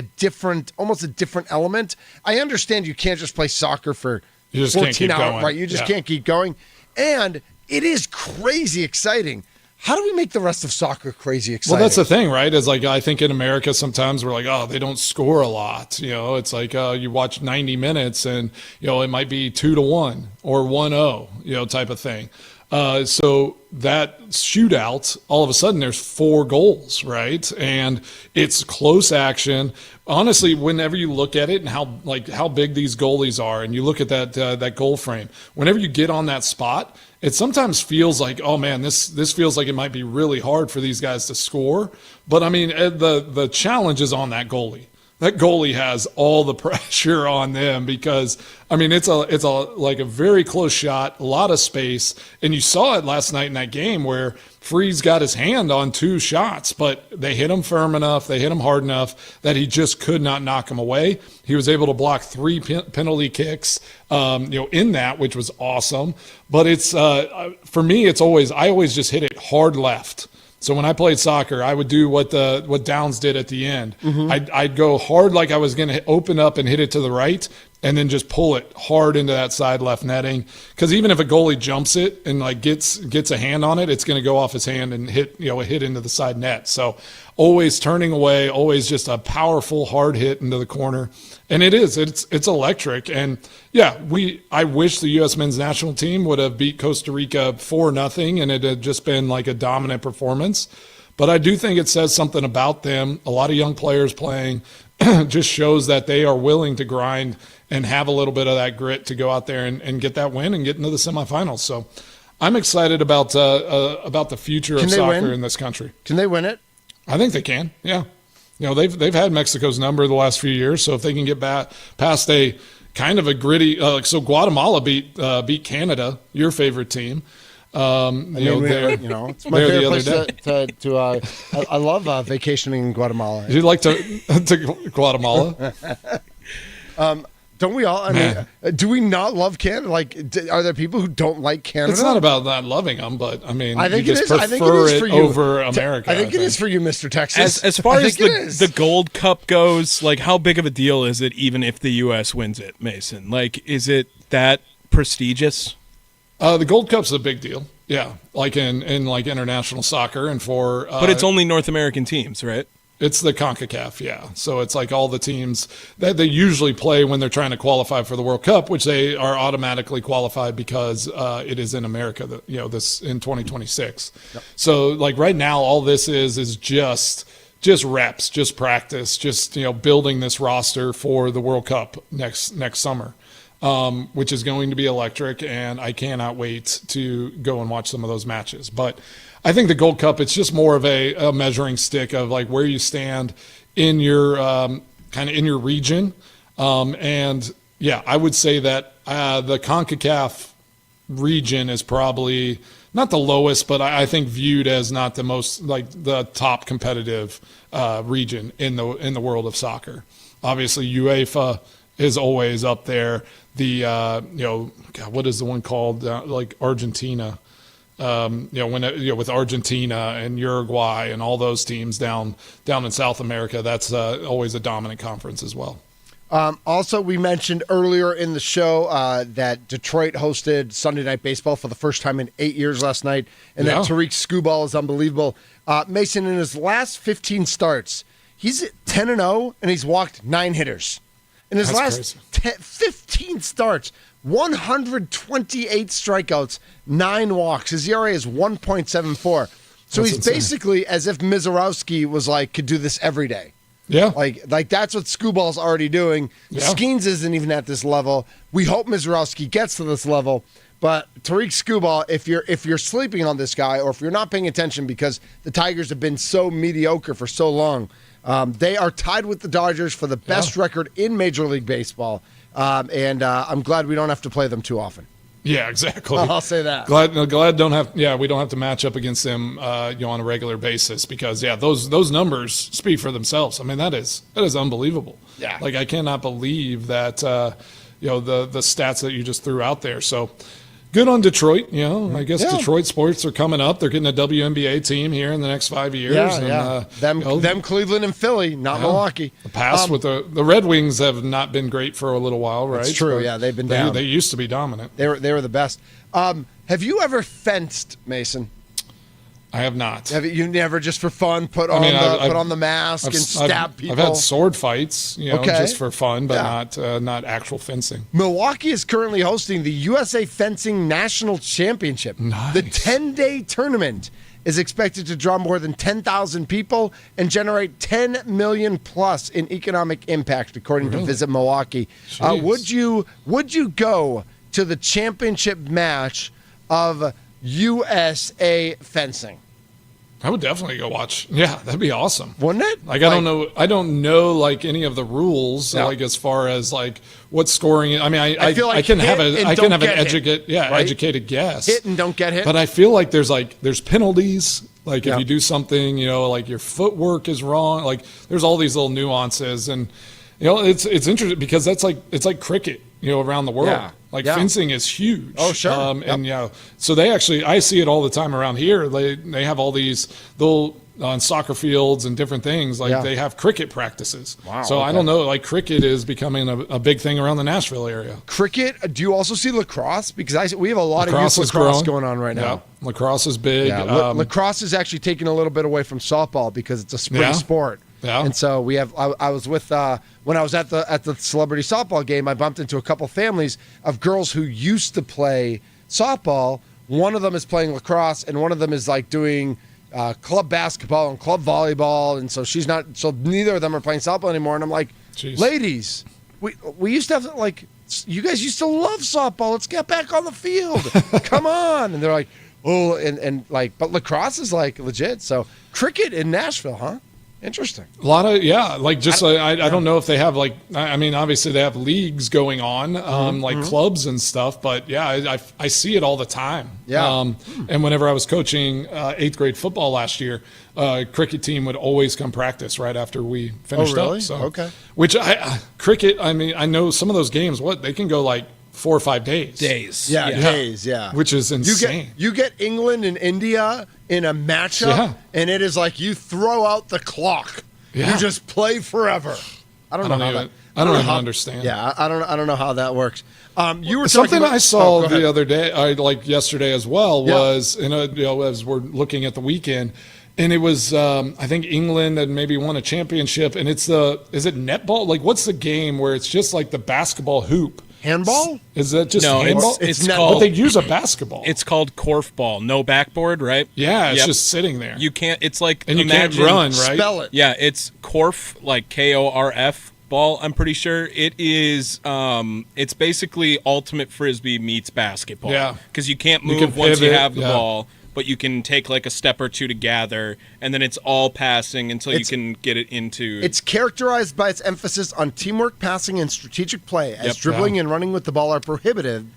almost a different element. I understand you can't just play soccer for 14 hours, right? You just can't keep going. And it is crazy exciting. How do we make the rest of soccer crazy exciting? Well, that's the thing, right? Is like I think in America sometimes we're like, oh, they don't score a lot. You know, it's like you watch 90 minutes and it might be 2-1 or 1-0, type of thing. So that shootout, all of a sudden there's 4 goals, right? And it's close action. Honestly, whenever you look at it and how big these goalies are, and you look at that goal frame, whenever you get on that spot, it sometimes feels like, oh man, this feels like it might be really hard for these guys to score. But I mean, the challenge is on that goalie. That goalie has all the pressure on them because, I mean, it's a very close shot, a lot of space, and you saw it last night in that game where Freeze got his hand on 2 shots, but they hit him firm enough, they hit him hard enough that he just could not knock him away. He was able to block 3 penalty kicks, in that, which was awesome. But it's for me, I always just hit it hard left. So when I played soccer, I would do what Downs did at the end. Mm-hmm. I'd go hard like I was going to open up and hit it to the right, and then just pull it hard into that side left netting. Because even if a goalie jumps it and gets a hand on it, it's going to go off his hand and hit into the side net. So always turning away, always just a powerful hard hit into the corner. And it's electric. And yeah, I wish the U.S. men's national team would have beat Costa Rica 4-0, and it had just been like a dominant performance. But I do think it says something about them. A lot of young players playing just shows that they are willing to grind and have a little bit of that grit to go out there and get that win and get into the semifinals. So I'm excited about the future of soccer in this country. Can they win it? I think they can. Yeah. They've had Mexico's number the last few years, so if they can get back past a kind of a gritty, so Guatemala beat Canada, your favorite team. It's my favorite place to I love vacationing in Guatemala. You'd like to Guatemala? Don't we all? I mean, do we not love Canada? Like, are there people who don't like Canada? It's not about not loving them, but I mean, I think you it just is. prefer I think it is for you. over America. I think it is for you, Mr. Texas. As far as the Gold Cup goes, like, how big of a deal is it even if the U.S. wins it, Mason? Like, is it that prestigious? The Gold Cup's a big deal. Yeah, like in like international soccer and for. But it's only North American teams, right? It's the CONCACAF, yeah. So it's like all the teams that they usually play when they're trying to qualify for the World Cup, which they are automatically qualified because it is in America, this in 2026. Yep. So like right now, all this is just reps, just practice, just building this roster for the World Cup next summer, which is going to be electric, and I cannot wait to go and watch some of those matches. But I think the Gold Cup, it's just more of a measuring stick of like where you stand in your kind of in your region. And yeah, I would say that the CONCACAF region is probably not the lowest, but I think viewed as not the most, like, the top competitive region in the world of soccer. Obviously, UEFA is always up there. The God, what is the one called? Like Argentina. With Argentina and Uruguay and all those teams down in South America, that's always a dominant conference as well. Also, we mentioned earlier in the show that Detroit hosted Sunday Night Baseball for the first time in 8 years last night, and that Tariq Skubal is unbelievable. Mason, in his last 15 starts, he's 10-0, and he's walked 9 hitters. In his last 15 starts, 128 strikeouts, 9 walks. His ERA is 1.74. So he's insane. Basically as if Mizorowski was could do this every day. Yeah. Like that's what Skubal's already doing. Yeah. Skeens isn't even at this level. We hope Mizorowski gets to this level. But Tariq Skubal, if you're sleeping on this guy, or if you're not paying attention because the Tigers have been so mediocre for so long, they are tied with the Dodgers for the best record in Major League Baseball. And I'm glad we don't have to play them too often. Yeah, exactly. I'll say that. Glad we don't have to match up against them on a regular basis, because those numbers speak for themselves. I mean, that is unbelievable. Yeah. Like, I cannot believe that the stats that you just threw out there. So good on Detroit. I guess Detroit sports are coming up. They're getting a WNBA team here in the next 5 years. Them Cleveland and Philly, not Milwaukee. The past with the Red Wings have not been great for a little while, right? That's true. But they've been down. They used to be dominant. They were the best. Have you ever fenced, Mason? I have not. Have you never, just for fun, put on the mask and stab people? I've had sword fights, just for fun, but not actual fencing. Milwaukee is currently hosting the USA Fencing National Championship. Nice. The 10-day tournament is expected to draw more than 10,000 people and generate $10 million plus in economic impact, according to Visit Milwaukee. Would you go to the championship match of USA Fencing? I would definitely go watch. Yeah, that'd be awesome. Wouldn't it? I don't know any of the rules, as far as what scoring. I mean, I can have an educated guess. Hit and don't get hit. But I feel like there's penalties. If you do something, your footwork is wrong. There's all these little nuances, and it's interesting because it's like cricket, around the world. Fencing is huge. Oh, sure. And so I see it all the time around here. They have all these on soccer fields and different things. They have cricket practices. Wow. So I don't know. Cricket is becoming a big thing around the Nashville area. Cricket. Do you also see lacrosse? Because we have a lot of youth lacrosse going on right now. Yeah. Lacrosse is big. Yeah. Lacrosse is actually taking a little bit away from softball because it's a spring sport. Yeah. And so we have. I was with when I was at the celebrity softball game. I bumped into a couple families of girls who used to play softball. One of them is playing lacrosse, and one of them is doing club basketball and club volleyball. And so she's not. So neither of them are playing softball anymore. And I'm like, jeez. Ladies, we used to have you guys used to love softball. Let's get back on the field. Come on. And they're like, oh, but lacrosse is legit. So cricket in Nashville, huh? Interesting. A lot of I don't know if they have obviously they have leagues going on clubs and stuff, but I see it all the time. Yeah. And whenever I was coaching 8th grade football last year, cricket team would always come practice right after we finished really? up. So okay. Which cricket, I know some of those games they can go 4 or 5 days. Days. Yeah. Which is insane. You get England and India in a matchup, and it is you throw out the clock. Yeah. You just play forever. I don't even understand. Yeah, I don't know how that works. You were something talking about, I saw the other day, yesterday as well, was as we're looking at the weekend. And it was, I think England had maybe won a championship, and is it netball? What's the game where it's just the basketball hoop? Handball? Is that just no? handball? It's called. But they use a basketball. It's called korfball. No backboard, right? Yeah, it's just sitting there. You can't. It's and you can't run, right? Spell it. Yeah, it's korf, KORF ball. I'm pretty sure it is. It's basically ultimate frisbee meets basketball. Yeah, because you can't move once you have the ball. But you can take a step or two to gather, and then it's all passing until you can get it into. It's characterized by its emphasis on teamwork, passing, and strategic play, as dribbling and running with the ball are prohibited.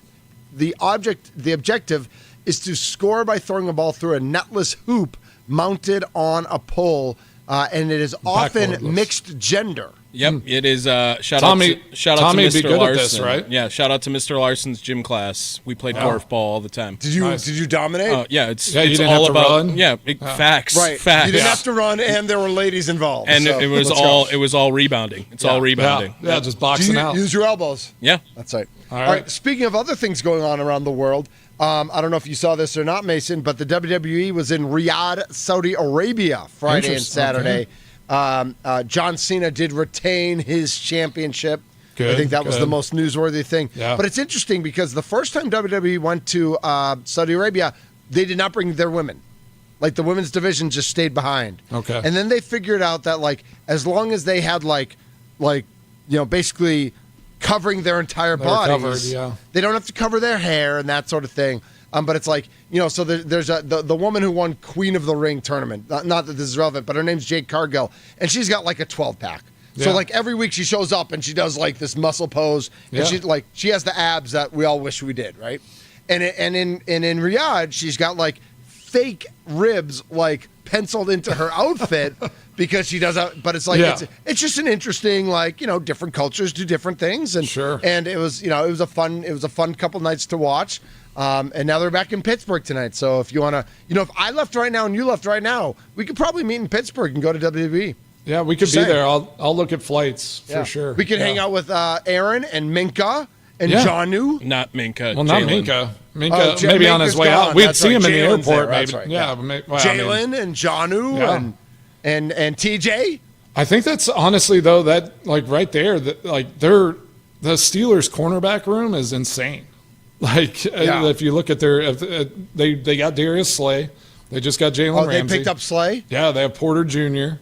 the objective is to score by throwing a ball through a netless hoop mounted on a pole, and it is often mixed gender. Yep, it is. Shout Tommy out to be Mr. good Larson. at this, right? Yeah, shout out to Mr. Larson's gym class. We played dwarf ball all the time. Did you dominate? Yeah, it's you didn't all have to about run? facts. Right. Facts. You didn't have to run, and there were ladies involved. And so it was all rebounding. It's all rebounding. Yeah, just boxing out. Use your elbows. Yeah. That's right. All All right. Speaking of other things going on around the world, I don't know if you saw this or not, Mason, but the WWE was in Riyadh, Saudi Arabia, Friday and Saturday. John Cena did retain his championship. Good, I think that was the most newsworthy thing. Yeah. But it's interesting because the first time WWE went to Saudi Arabia, they did not bring their women. Like the women's division just stayed behind. Okay. And then they figured out that as long as they had basically covering their entire bodies, they don't have to cover their hair and that sort of thing. But it's so there's the woman who won Queen of the Ring tournament. Not that this is relevant, but her name's Jade Cargill, and she's got like a 12-pack. Yeah. So every week she shows up and she does this muscle pose, and she has the abs that we all wish we did, right? And in Riyadh she's got fake ribs penciled into her outfit because she does that. But it's it's just an interesting different cultures do different things, and sure. And it was a fun couple nights to watch. And now they're back in Pittsburgh tonight. So if you want to, if I left right now and you left right now, we could probably meet in Pittsburgh and go to WWE. Yeah, we could be there. I'll look at flights for sure. We could hang out with Aaron and Minka and Janu. Not Minka. Well, not Minka. Maybe maybe on his way out. We'd see him in the airport. Maybe. Maybe. Right. Jalen and Janu and TJ. I think that's honestly though that right there that the Steelers cornerback room is insane. If you look at they got Darius Slay, they just got Jalen Ramsey. They picked up Slay. Yeah, they have Porter Jr.,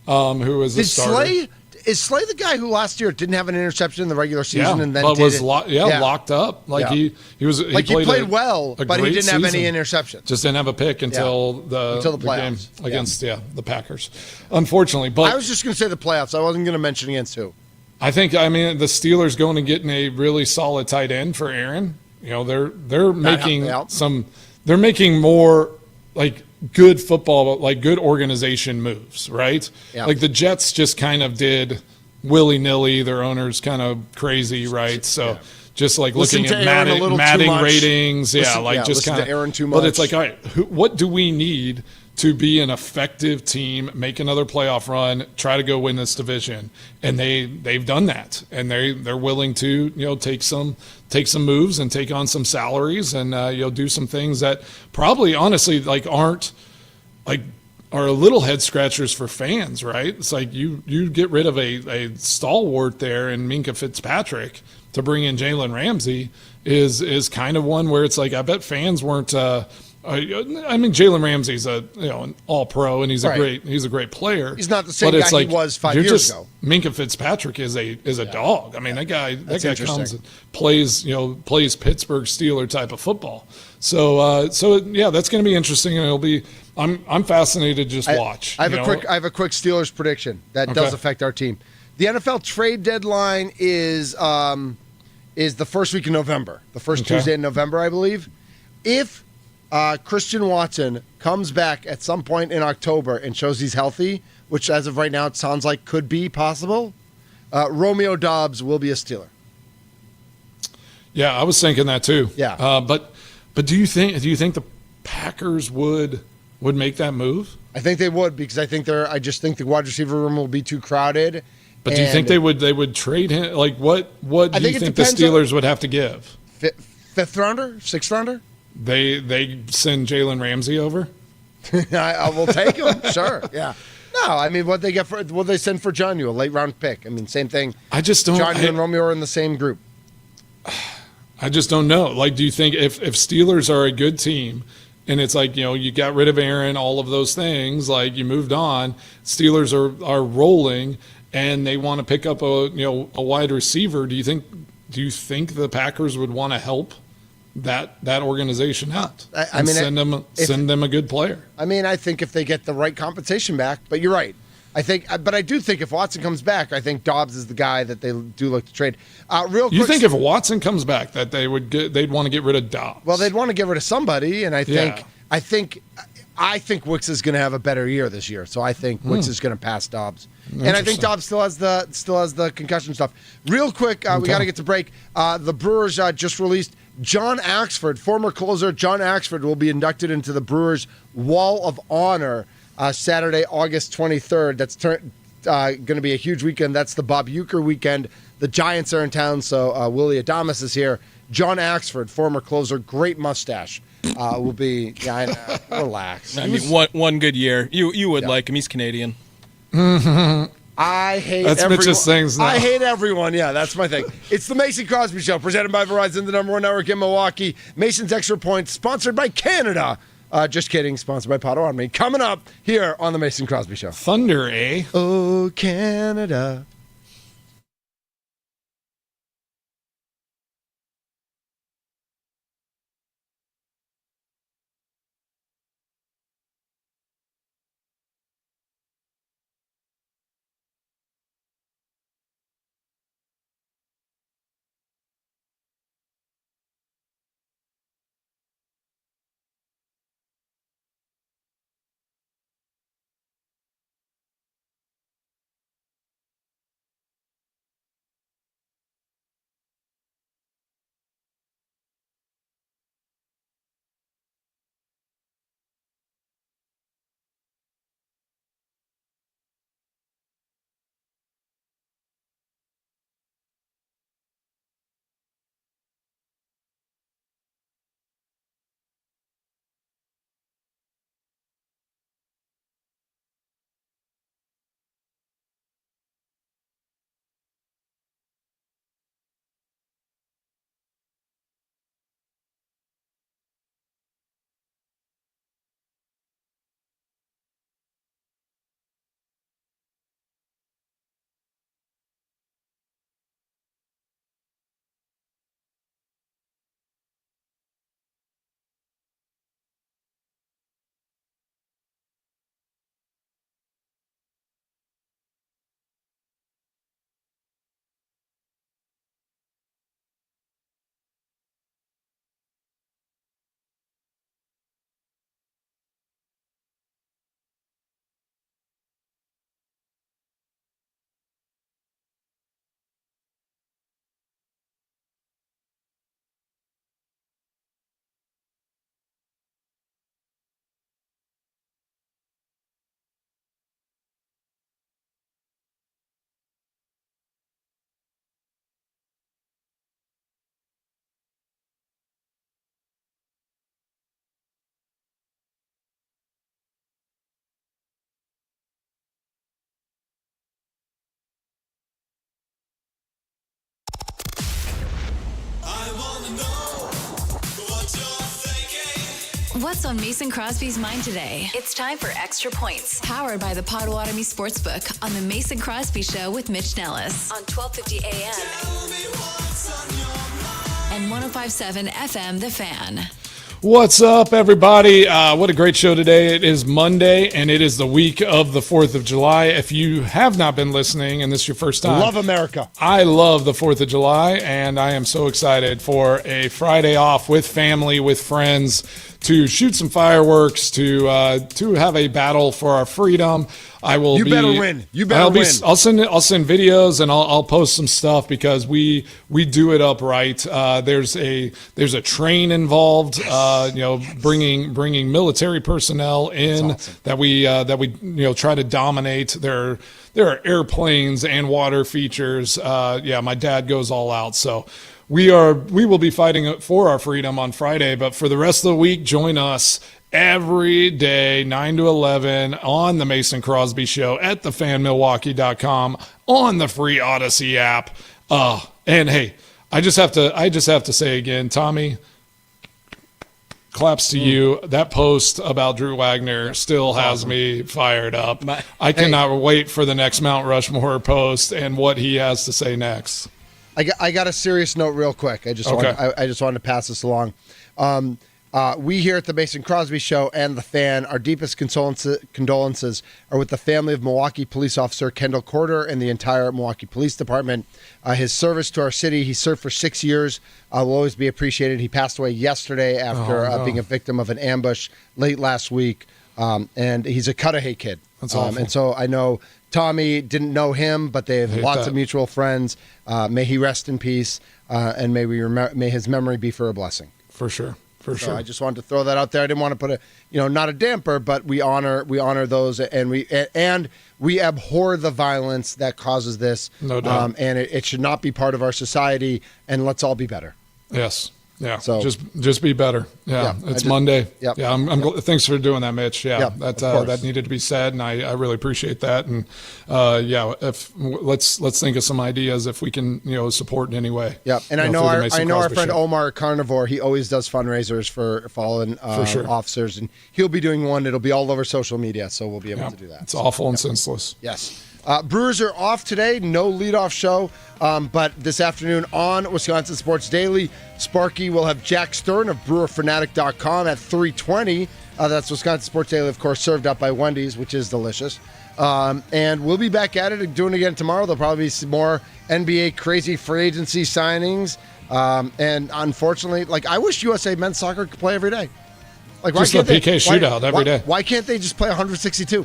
who was the starter. Is Slay the guy who last year didn't have an interception in the regular season and then locked up? He was he played well, but he didn't have any interceptions. Just didn't have a pick until the game against the Packers. Unfortunately, but I was just going to say the playoffs. I wasn't going to mention against who. I think the Steelers going and getting a really solid tight end for Aaron. They're making they're making more good football, good organization moves, right? Yeah. The Jets just kind of did willy-nilly. Their owner's kind of crazy, right? So just looking at matting ratings, just kind of Aaron too much. But it's all right, what do we need to be an effective team, make another playoff run, try to go win this division? And they've done that, and they're willing to take some moves and take on some salaries and do some things that probably honestly are a little head scratchers for fans, right? It's you get rid of a stalwart there in Minka Fitzpatrick to bring in Jalen Ramsey is kind of one where it's I bet fans weren't. Jalen Ramsey's an all-pro and he's a great player. He's not the same guy he was 5 years ago. Minka Fitzpatrick is a dog. I mean, that guy comes and plays Pittsburgh Steeler type of football. So that's going to be interesting, and it'll be. I'm fascinated to just watch. I have a quick Steelers prediction that does affect our team. The NFL trade deadline is the first week in November, the first Tuesday in November, I believe. If Christian Watson comes back at some point in October and shows he's healthy, which as of right now it sounds like could be possible, Romeo Doubs will be a Steeler. Yeah, I was thinking that too. Yeah, but do you think the Packers would make that move? I think they would because I just think the wide receiver room will be too crowded. But do you think they would trade him? What do you think the Steelers would have to give? Fifth rounder, sixth rounder. They send Jalen Ramsey over. I will take him. Sure. Yeah. No, I mean, what they send for Jonnu, a late round pick. I mean, same thing. I just don't. Jonnu and Romeo are in the same group. I just don't know. Do you think if Steelers are a good team, and it's you got rid of Aaron, all of those things, you moved on, Steelers are rolling, and they want to pick up a wide receiver. Do you think the Packers would want to help that organization out? Send them a good player. I mean, I think if they get the right compensation back, but you're right. But I do think if Watson comes back, I think Dobbs is the guy that they do look to trade. Real quick, you think if Watson comes back that they'd want to get rid of Dobbs? Well, they'd want to get rid of somebody, and I think Wicks is going to have a better year this year. So I think Wicks is going to pass Dobbs, and I think Dobbs still has the concussion stuff. Real quick, we got to get to break. The Brewers just released John Axford, former closer John Axford, will be inducted into the Brewers Wall of Honor Saturday, August 23rd. That's going to be a huge weekend. That's the Bob Uecker weekend. The Giants are in town, so Willie Adames is here. John Axford, former closer, great mustache. Will be relax. I mean, one good year. You would like him. He's Canadian. I hate that's everyone. Mitch's things now. I hate everyone. Yeah, that's my thing. It's the Mason Crosby Show, presented by Verizon, the #1 network in Milwaukee. Mason's Extra Points, sponsored by Canada. Just kidding, sponsored by Potawatomi. Coming up here on the Mason Crosby Show. Thunder, eh? Oh, Canada. What's on Mason Crosby's mind today? It's time for Extra Points, powered by the Potawatomi Sportsbook on the Mason Crosby Show with Mitch Nelles on 1250 AM and 1057 FM The Fan. What's up, everybody? What a great show today. It is Monday, and it is the week of the 4th of July. If you have not been listening, and this is your first time. Love America. I love the 4th of July, and I am so excited for a Friday off with family, with friends, to shoot some fireworks, to have a battle for our freedom. I will. You better win. You better win. I'll send videos and I'll post some stuff because we do it up right. There's a train involved. Bringing military personnel in. Awesome. that we try to dominate. There are airplanes and water features. My dad goes all out. So we will be fighting for our freedom on Friday, but for the rest of the week, join us every day, 9 to 11, on the Mason Crosby Show at thefanmilwaukee.com, on the free Odyssey app. And hey, I just have to say again, Tommy, claps to you. That post about Drew Wagner still has me fired up. I cannot wait for the next Mount Rushmore post and what he has to say next. I got a serious note real quick. I just wanted to pass this along. We here at the Mason Crosby Show and the Fan, our deepest condolences are with the family of Milwaukee police officer Kendall Corder and the entire Milwaukee Police Department. His service to our city, he served for 6 years, will always be appreciated. He passed away yesterday after being a victim of an ambush late last week, and he's a Cudahy kid. That's awful. And so I know Tommy didn't know him, but they have lots of mutual friends. May he rest in peace, and may his memory be for a blessing. For sure. For So sure. I just wanted to throw that out there. I didn't want to put not a damper, but we honor those, and we abhor the violence that causes this. No doubt. And it should not be part of our society. And let's all be better. Yes. Yeah. So just be better. Yeah. It's Monday. Yep. Yeah. Thanks for doing that, Mitch. Yeah. Yep, that needed to be said, and I really appreciate that. And let's think of some ideas if we can support in any way. Yeah. And I know our friend Omar Carnivore. He always does fundraisers for fallen officers, and he'll be doing one. It'll be all over social media, so we'll be able to do that. It's awful and senseless. Yes. Brewers are off today. No leadoff show. But this afternoon on Wisconsin Sports Daily, Sparky will have Jack Stern of BrewerFanatic.com at 3:20. That's Wisconsin Sports Daily, of course, served up by Wendy's, which is delicious. And we'll be back at it and doing it again tomorrow. There'll probably be some more NBA crazy free agency signings. And unfortunately, I wish USA men's soccer could play every day. Just a PK shootout every day. Why can't they just play 162?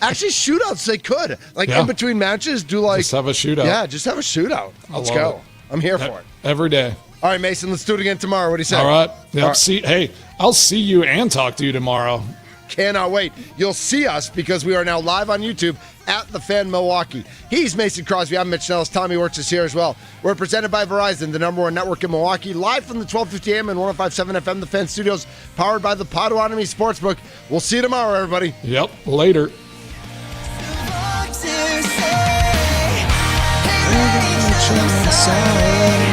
Actually, shootouts they could. In between matches, just have a shootout. Yeah, just have a shootout. Let's go. It. I'm here for it. Every day. All right, Mason, let's do it again tomorrow. What do you say? All right. Yep. All right. I'll see you and talk to you tomorrow. Cannot wait. You'll see us because we are now live on YouTube at The Fan Milwaukee. He's Mason Crosby. I'm Mitch Nelles. Tommy Wirtz is here as well. We're presented by Verizon, the #1 network in Milwaukee, live from the 1250 AM and 105.7 FM The Fan studios, powered by the Potawatomi Sportsbook. We'll see you tomorrow, everybody. Yep. Later. Say, hey,